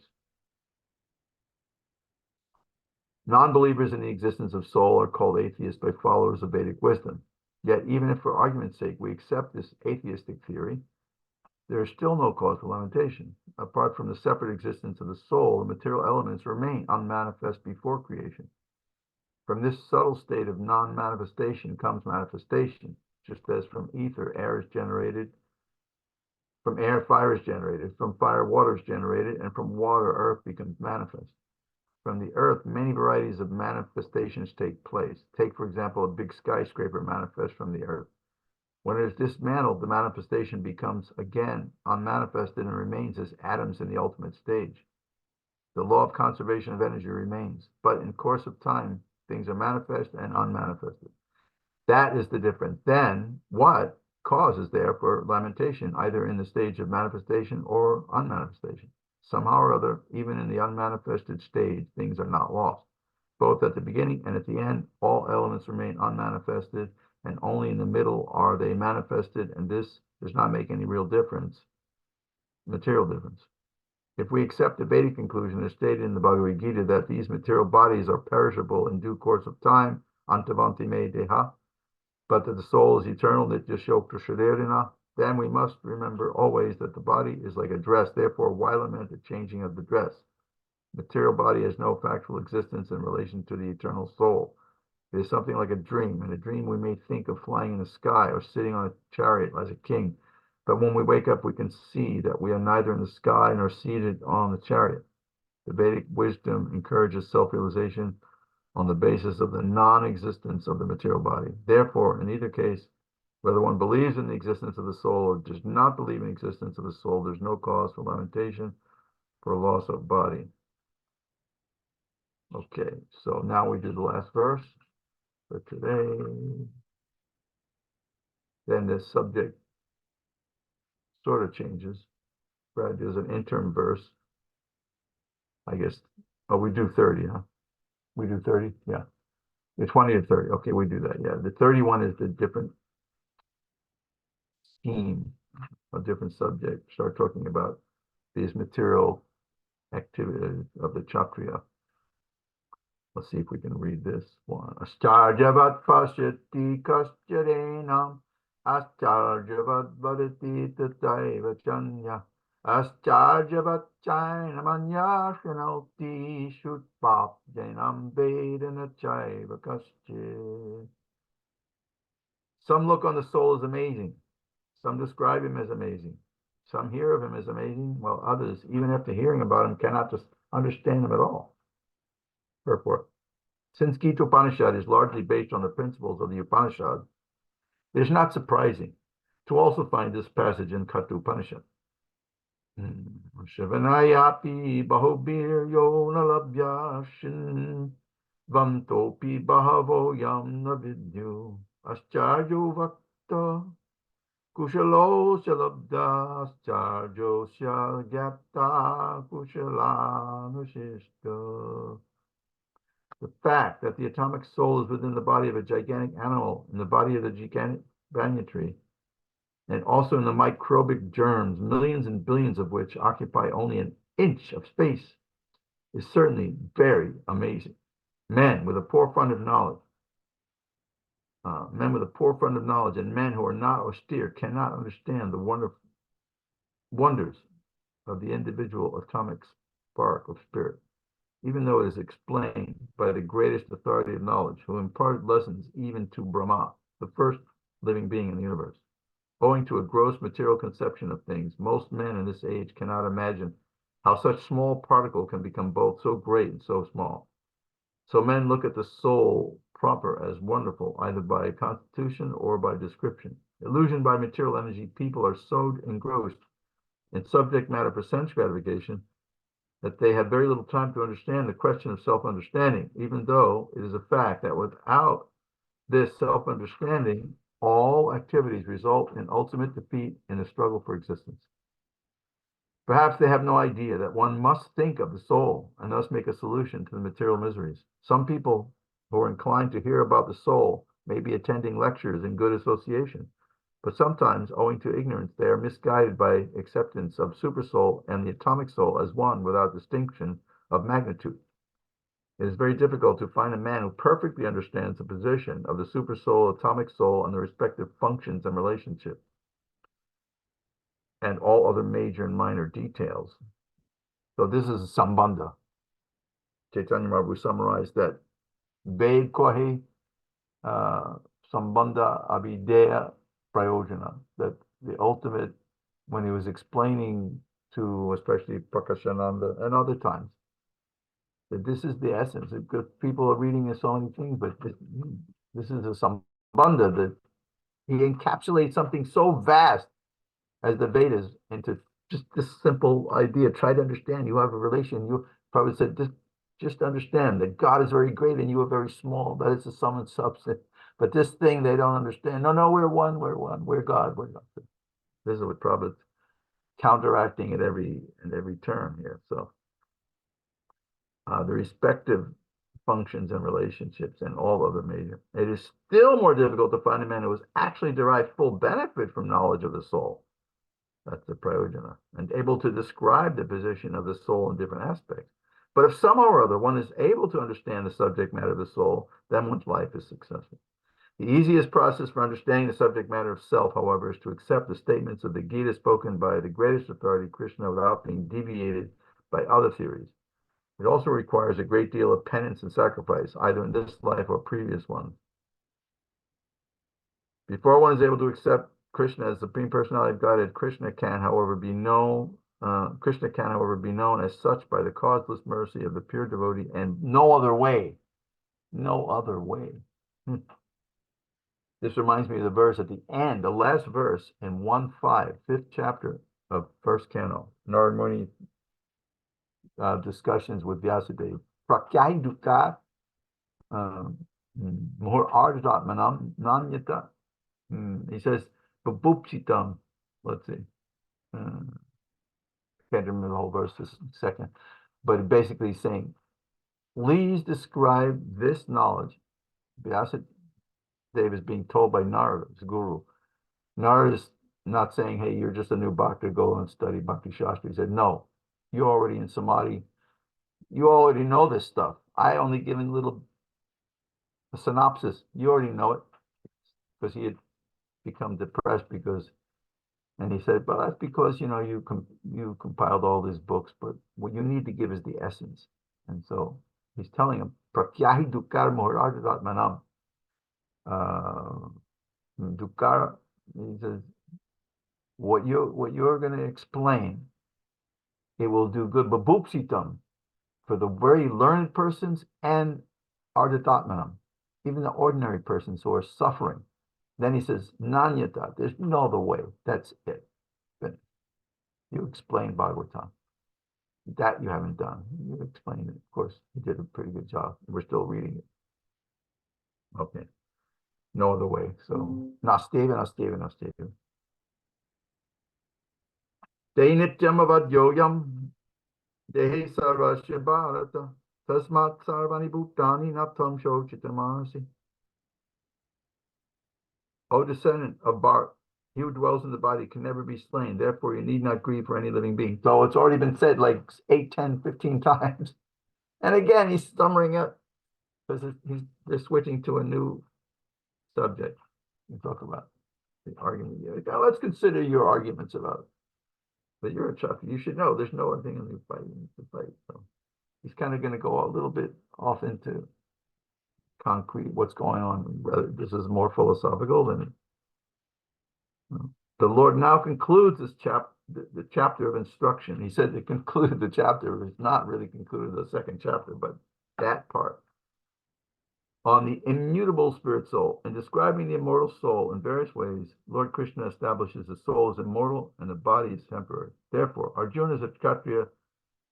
Non-believers in the existence of soul are called atheists by followers of Vedic wisdom. Yet, even if for argument's sake we accept this atheistic theory, there is still no cause for lamentation. Apart from the separate existence of the soul, the material elements remain unmanifest before creation. From this subtle state of non-manifestation comes manifestation, just as from ether air is generated, from air fire is generated, from fire water is generated, and from water earth becomes manifest. From the earth, many varieties of manifestations take place. Take, for example, a big skyscraper manifests from the earth. When it is dismantled, the manifestation becomes again unmanifested and remains as atoms in the ultimate stage. The law of conservation of energy remains, but in course of time, things are manifest and unmanifested. That is the difference. Then, what cause is there for lamentation, either in the stage of manifestation or unmanifestation? Somehow or other, even in the unmanifested stage, things are not lost. Both at the beginning and at the end, all elements remain unmanifested, and only in the middle are they manifested, and this does not make any real difference, material difference. If we accept the Vedic conclusion as stated in the Bhagavad Gita that these material bodies are perishable in due course of time, antavanti me deha, but that the soul is eternal, nitya shokta sharirina, then we must remember always that the body is like a dress. Therefore, why lament the changing of the dress? Material body has no factual existence in relation to the eternal soul. It is something like a dream. In a dream, we may think of flying in the sky or sitting on a chariot as a king. But when we wake up, we can see that we are neither in the sky nor seated on the chariot. The Vedic wisdom encourages self-realization on the basis of the non-existence of the material body. Therefore, in either case, whether one believes in the existence of the soul or does not believe in the existence of the soul, there's no cause for lamentation for loss of body. Okay, so now we do the last verse for today. Then this subject sort of changes. Brad does an interim verse. I guess, oh, we do 30, huh? We do 30? Yeah. The 20 to 30. Okay, we do that. Yeah. The 31 is the different scheme, a different subject. Start talking about these material activities of the Kshatriya. Let's see if we can read this one. Ascharjavat pashyati kaschyarenam ascharjavat vadati tataiva chanya ascharjavat chainamanya shanoti shutpap jainam vedana chaiva kaschyat. Some look on the soul as amazing. Some describe him as amazing. Some hear of him as amazing, while others, even after hearing about him, cannot just understand him at all. Therefore, since Gita Upanishad is largely based on the principles of the Upanishad, it is not surprising to also find this passage in Katha Upanishad. Shivanayapi bahobir yo nalabhyashin vantopi bahavo yam navidyu ascharjo vakta kushalo shalabda ascharjo shalgyapta kushalanushishta. The fact that the atomic soul is within the body of a gigantic animal, in the body of the gigantic banyan tree, and also in the microbic germs, millions and billions of which occupy only an inch of space, is certainly very amazing. Men with a poor fund of knowledge, and men who are not austere cannot understand the wonders of the individual atomic spark of spirit, even though it is explained by the greatest authority of knowledge, who imparted lessons even to Brahma, the first living being in the universe. Owing to a gross material conception of things, most men in this age cannot imagine how such small particle can become both so great and so small. So men look at the soul proper as wonderful, either by constitution or by description. Illusioned by material energy, people are so engrossed in subject matter for sense gratification that they have very little time to understand the question of self-understanding, even though it is a fact that without this self-understanding, all activities result in ultimate defeat in the struggle for existence. Perhaps they have no idea that one must think of the soul and thus make a solution to the material miseries. Some people who are inclined to hear about the soul maybe attending lectures in good association. But sometimes, owing to ignorance, they are misguided by acceptance of supersoul and the atomic soul as one without distinction of magnitude. It is very difficult to find a man who perfectly understands the position of the supersoul, atomic soul, and the respective functions and relationships, and all other major and minor details. So this is Sambandha. Chaitanya Mahaprabhu summarized that Ved Kohe Sambandha Abhideya Prayojana, that the ultimate, when he was explaining to especially Prakashananda and other times, that this is the essence, because people are reading so many things, but this is a Sambandha, that he encapsulates something so vast as the Vedas into just this simple idea. Try to understand. You have a relation. You probably said, just understand that God is very great and you are very small. That is the sum and substance. But this thing they don't understand. No, we're one. We're God. We're God. This is what Prabhupada's counteracting at every turn here. So the respective functions and relationships and all other major. It is still more difficult to find a man who has actually derived full benefit from knowledge of the soul. That's the prayojana, and able to describe the position of the soul in different aspects. But if somehow or other one is able to understand the subject matter of the soul, then one's life is successful. The easiest process for understanding the subject matter of self, however, is to accept the statements of the Gita spoken by the greatest authority, Krishna, without being deviated by other theories. It also requires a great deal of penance and sacrifice, either in this life or previous ones. Before one is able to accept Krishna as Supreme Personality of Godhead, Krishna can, however, be known as such by the causeless mercy of the pure devotee, and no other way. No other way. This reminds me of the verse at the end, the last verse in 1.5, 5th chapter of first canto. Narad Muni discussions with Vyasadeva. Prakyai dukkha muhur ardhatmanam nanyata. He says, babupsitam. Let's see. Can't remember the whole verse this second. But basically saying, please describe this knowledge. Vyasadeva is being told by Narada, his guru. Narada is not saying, hey, you're just a new bhakta, go and study Bhakti Shastri. He said, no, you're already in Samadhi. You already know this stuff. I only given a synopsis. You already know it. Because he had become depressed and he said, well, that's because, you compiled all these books, but what you need to give is the essence. And so he's telling him, Prakyahi dukkar muharadatmanam. Dukkara, he says, what you're going to explain, it will do good. Babupsitam, for the very learned persons and ardatmanam, even the ordinary persons who are suffering. Then he says, Nanyata, there's no other way. That's it. Finished. You explained Bhagavatam. That you haven't done. You explained it. Of course, you did a pretty good job. We're still reading it. Okay. No other way. So, Nasteva. Te nityam avadyoyam dehe sarvasya bharata tasmat sarvani bhutani natam shochitamasi. O descendant of Bharat, he who dwells in the body can never be slain. Therefore, you need not grieve for any living being. So it's already been said like 8, 10, 15 times. And again, he's stammering up because they're switching to a new subject. We talk about the argument. Now, let's consider your arguments about it. But you're a chuck. You should know there's no other thing in the fight. You need to fight. So he's kind of going to go a little bit off into concrete what's going on. Rather, this is more philosophical than the Lord now concludes this the chapter of instruction. He said to conclude the chapter. It's not really concluded the second chapter, but that part on the immutable spirit soul. In describing the immortal soul in various ways, Lord Krishna establishes the soul is immortal and the body is temporary. Therefore, Arjuna as a Kshatriya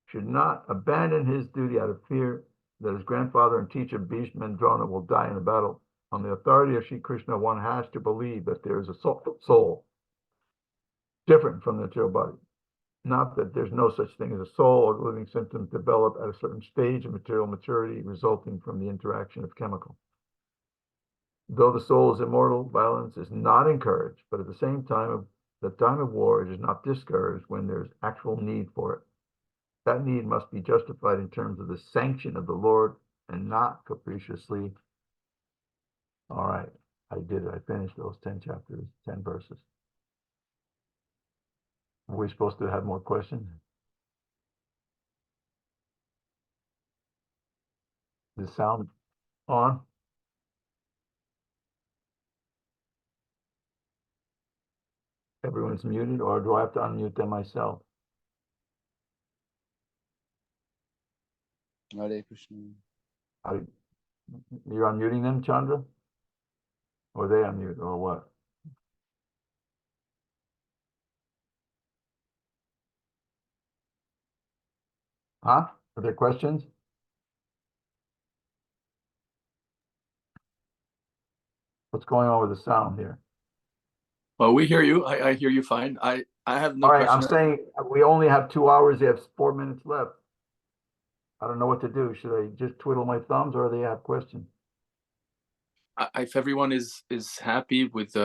should not abandon his duty out of fear that his grandfather and teacher Bhishma and Drona will die in the battle. On the authority of Sri Krishna, one has to believe that there is a soul different from the material body. Not that there's no such thing as a soul or living symptoms develop at a certain stage of material maturity resulting from the interaction of chemical. Though the soul is immortal, violence is not encouraged, but at the same time, the time of war, it is not discouraged when there's actual need for it. That need must be justified in terms of the sanction of the Lord and not capriciously. All right, I did it. I finished those 10 chapters, 10 verses. Are we supposed to have more questions? Is the sound on? Everyone's muted, or do I have to unmute them myself? Hare Krishna. You're unmuting them, Chandra? Or they unmute, or what? Huh? Are there questions? What's going on with the sound here? Well, we hear you. I hear you fine. I have no All right, I'm question. saying we only have 2 hours. They have 4 minutes left. I don't know what to do. Should I just twiddle my thumbs, or they have questions? If everyone is happy with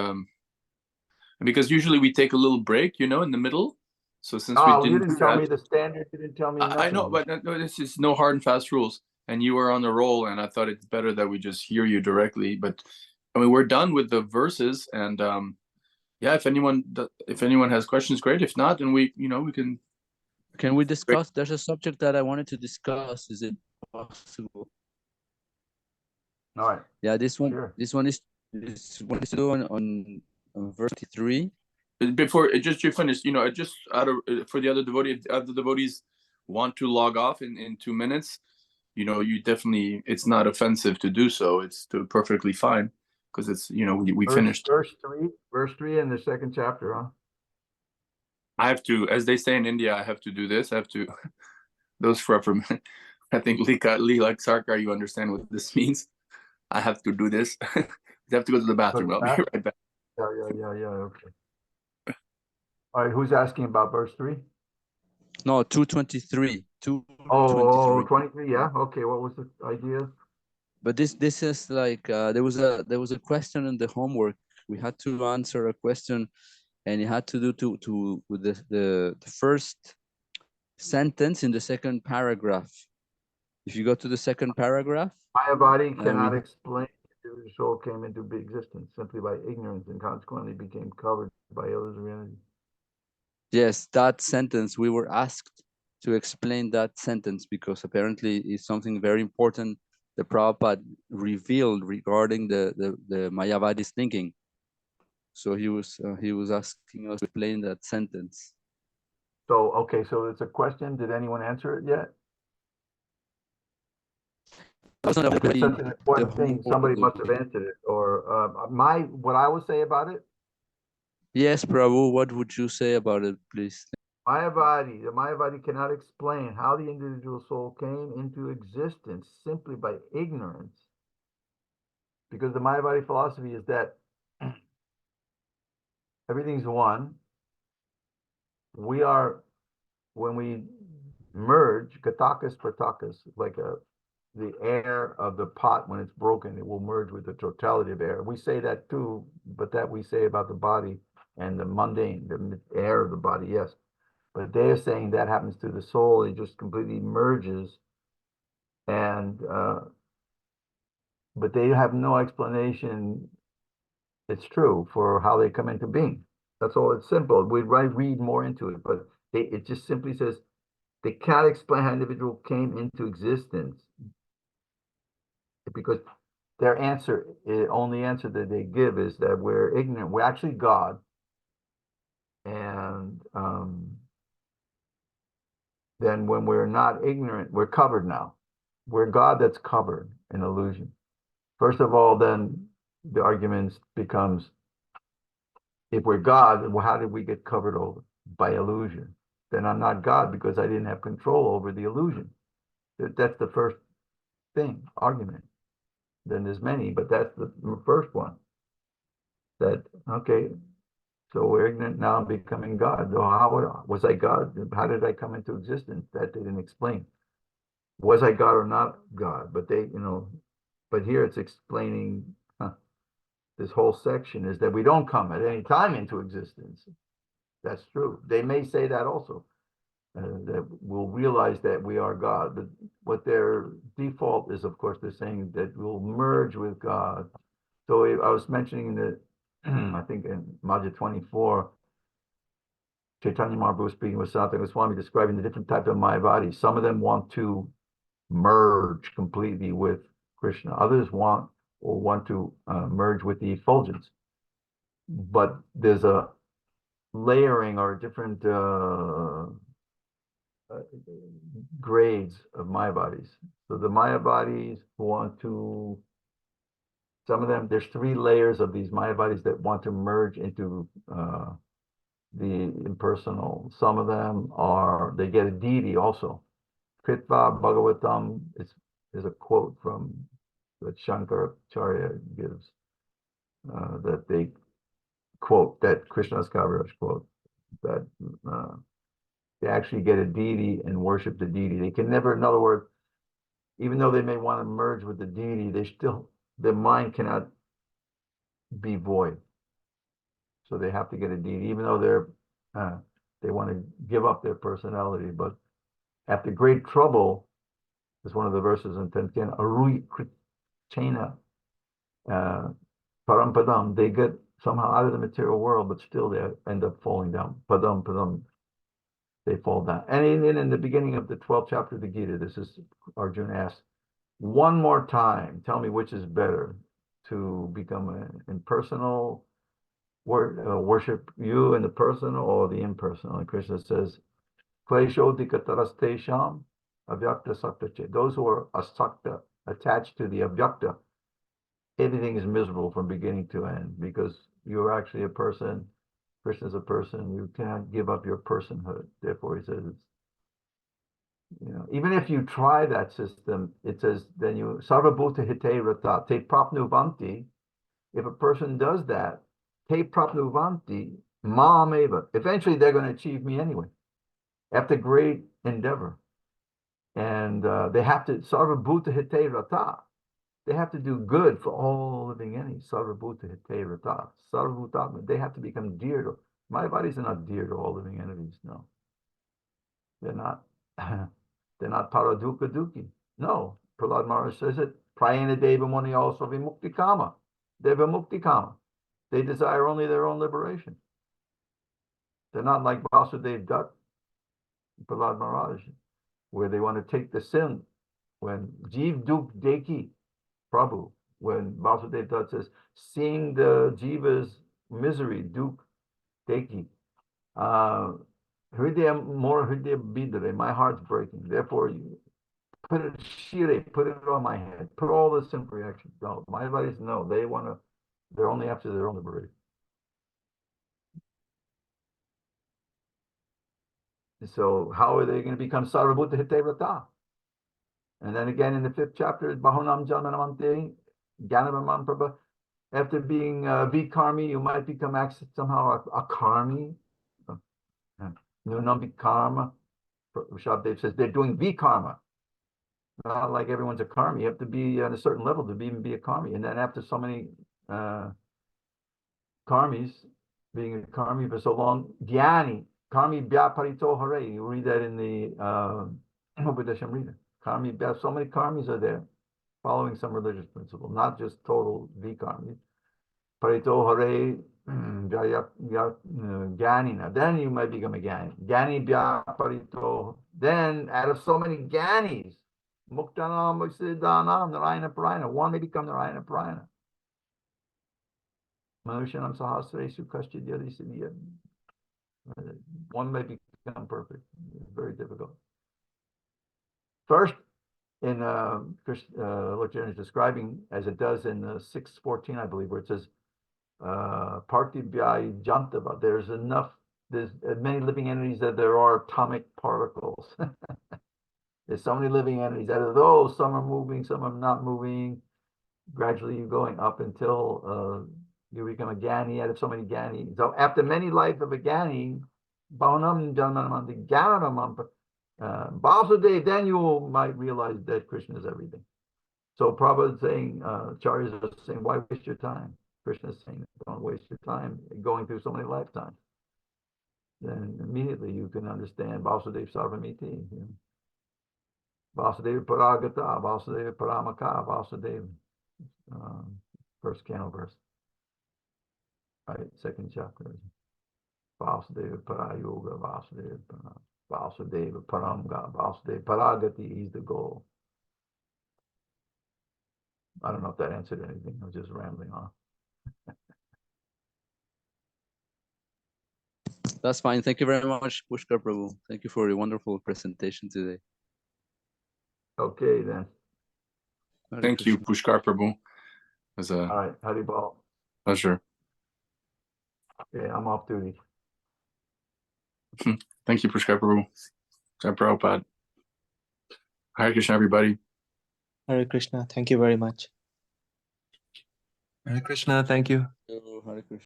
because usually we take a little break, in the middle. So since we Oh, you didn't didn't tell me the standard. You didn't tell me nothing. I know, but no, this is no hard and fast rules. And you were on the roll, and I thought it's better that we just hear you directly. But I mean, we're done with the verses, and yeah, if anyone has questions, great. If not, then we can. Can we discuss? There's a subject that I wanted to discuss. Is it possible? All right. Yeah, this one. Sure. This one is doing on verse 3. Before just you finish, just out of for the other devotee, if other devotees want to log off in 2 minutes, you definitely, it's not offensive to do so. It's perfectly fine because it's we finished. Verse 3 in the second chapter, huh? I have to, as they say in India, I have to do this. I have to. Those from I think Lee like Sarkar, you understand what this means. I have to do this. I have to go to the bathroom. I'll be right back. Yeah. Okay. All right. Who's asking about verse 3? No, 223. 223. Oh, 23. Yeah. Okay. What was the idea? But this is like there was a question in the homework. We had to answer a question, and it had to do with the first sentence in the second paragraph. If you go to the second paragraph, Mayavadi cannot explain the soul came into existence simply by ignorance and consequently became covered by illusory. yes, that sentence, we were asked to explain that sentence because apparently it's something very important the Prabhupada revealed regarding the Mayavadi's thinking. So he was asking us to explain that sentence. So, okay, so it's a question. Did anyone answer it yet? That's not It's such an important thing. Somebody must have homework. answered it. Or what I would say about it. Yes, Prabhu, what would you say about it, please? The Mayavadi cannot explain how the individual soul came into existence simply by ignorance. Because the Mayavadi philosophy is that everything's one. We are, when we merge, katakas pratakas, like the air of the pot, when it's broken, it will merge with the totality of air. We say that too, but that we say about the body and the mundane, the air of the body, yes. But they are saying that happens to the soul. It just completely merges. And, but they have no explanation. It's true for how they come into being. That's all. It's simple. We'd read more into it, but it just simply says they can't explain how individual came into existence because their answer, the only answer that they give is that we're ignorant. We're actually God. And then when we're not ignorant, we're covered now. We're God that's covered in illusion. First of all, then the argument becomes, if we're God, well, how did we get covered over? By illusion. Then I'm not God because I didn't have control over the illusion. That's the first thing, argument. Then there's many, but that's the first one. That, okay, so we're ignorant now becoming God. So how was I God? How did I come into existence? That they didn't explain. Was I God or not God? But they, but here it's explaining this whole section is that we don't come at any time into existence. That's true. They may say that also, that we'll realize that we are God. But what their default is, of course, they're saying that we'll merge with God. So I was mentioning that, I think in Majja 24, Chaitanya Mahaprabhu speaking with Sanatana Goswami, describing the different types of Mayavadis. Some of them want to merge completely with Krishna. Others want to merge with the effulgence. But there's a layering or different grades of Mayavadis. So the Mayavadis who want to, some of them, there's 3 layers of these Mayavadis that want to merge into the impersonal. Some of them are, they get a deity also. Kritva Bhagavatam is a quote from that Shankaracharya gives, that they quote, that Krishnadas Kaviraj quote, that they actually get a deity and worship the deity. They can never, in other words, even though they may want to merge with the deity, they still, their mind cannot be void. So they have to get a deity, even though they want to give up their personality. But after great trouble, is one of the verses in Tenkan, Arui Krichena Parampadam, they get somehow out of the material world, but still they end up falling down. Padam, they fall down. And in the beginning of the 12th chapter of the Gita, this is Arjuna asks, one more time, tell me which is better, to become an impersonal, worship you in the personal or the impersonal. And Krishna says, Kleshodikatarastesham avyakta saktache. Those who are asakta, attached to the avyakta, everything is miserable from beginning to end, because you're actually a person. Krishna is a person. You cannot give up your personhood. Therefore, he says, even if you try that system, it says, then you sarvabhuta hite rata te prapnuvanti. If a person does that, te prapnuvanti mam eva. Eventually, they're going to achieve me anyway, after great endeavor. And they have to sarvabhuta hite rata. They have to do good for all living entities. Sarvabhuta hite rata. Sarvabhutatma. They have to become dear to. My bodies are not dear to all living entities. No, they're not. They're not paraduka duki. No, Prahlad Maharaj says it. Prayena deva muni also vimukti kama. Deva mukti kama. They desire only their own liberation. They're not like Vasudev Dutt, Prahlad Maharaj, where they want to take the sin. When Jeev Duk Deki, Prabhu, when Vasudev Dutt says, seeing the Jiva's misery, Duk Deki, Hridaya more Hridaya Bidare, my heart's breaking. Therefore, you put it shire, put it on my head, put all this in reaction. No, my advice, no, they're only after their own liberation. So how are they going to become Sarvabhuta Hite Rata? And then again in the 5th chapter, Bahunam Janmanamante, Gyanavaman Prabha. After being Vikarmi, you might become somehow a Karmi. Nunam Vikarma. Shabdev says they're doing Vikarma. Not like everyone's a Karmi. You have to be at a certain level to even be a Karmi. And then after so many Karmis, being a Karmi for so long, Gyani, Karmi Bhyaparito Hare. You read that in the Upadeshamrita. Karmi, so many Karmis are there, following some religious principle, not just total Vikarmi. Parito Hare, Gyanina. Then you might become a Gyani. Gyani Bhyaparito. Then out of so many Gyanis, Muktanam, Muksidanam, Narayana Parayana, one may become Narayana Parayana. Manushanam Sahasresu Kashchidyadi Siddhya. One may become perfect. It's very difficult. First, in what Jen is describing, as it does in 6:14, I believe, where it says, Partibhyai Jantava, there's many living entities that there are atomic particles. There's so many living entities. Out of those, some are moving, some are not moving. Gradually, you're going up until you become a Gyani out of so many Gyani. So after many lives of a Gyani, Bhavanam Janmanamanta Gyananam, Vasudev, then you might realize that Krishna is everything. So Prabhupada is saying, Acharyas are saying, why waste your time? Krishna is saying, don't waste your time going through so many lifetimes. Then immediately you can understand Vasudeva Sarvamiti. You know? Vasudeva Paragata, Vasudeva Paramaka, Vasudeva. First canto verse. Right, second chapter. Vasudeva Parayoga, Vasudeva Paramga, Vasudeva Paragati is the goal. I don't know if that answered anything. I was just rambling on. That's fine. Thank you very much, Pushkar Prabhu. Thank you for your wonderful presentation today. Okay, then. Hare Thank you, Krishna. Pushkar Prabhu. It was a All right, Haribol. pleasure. Okay, I'm off duty. Thank you, Pushkar Prabhu. Jai Prabhupada. Hare Krishna, everybody. Hare Krishna. Thank you very much. Hare Krishna. Thank you. Hare Krishna.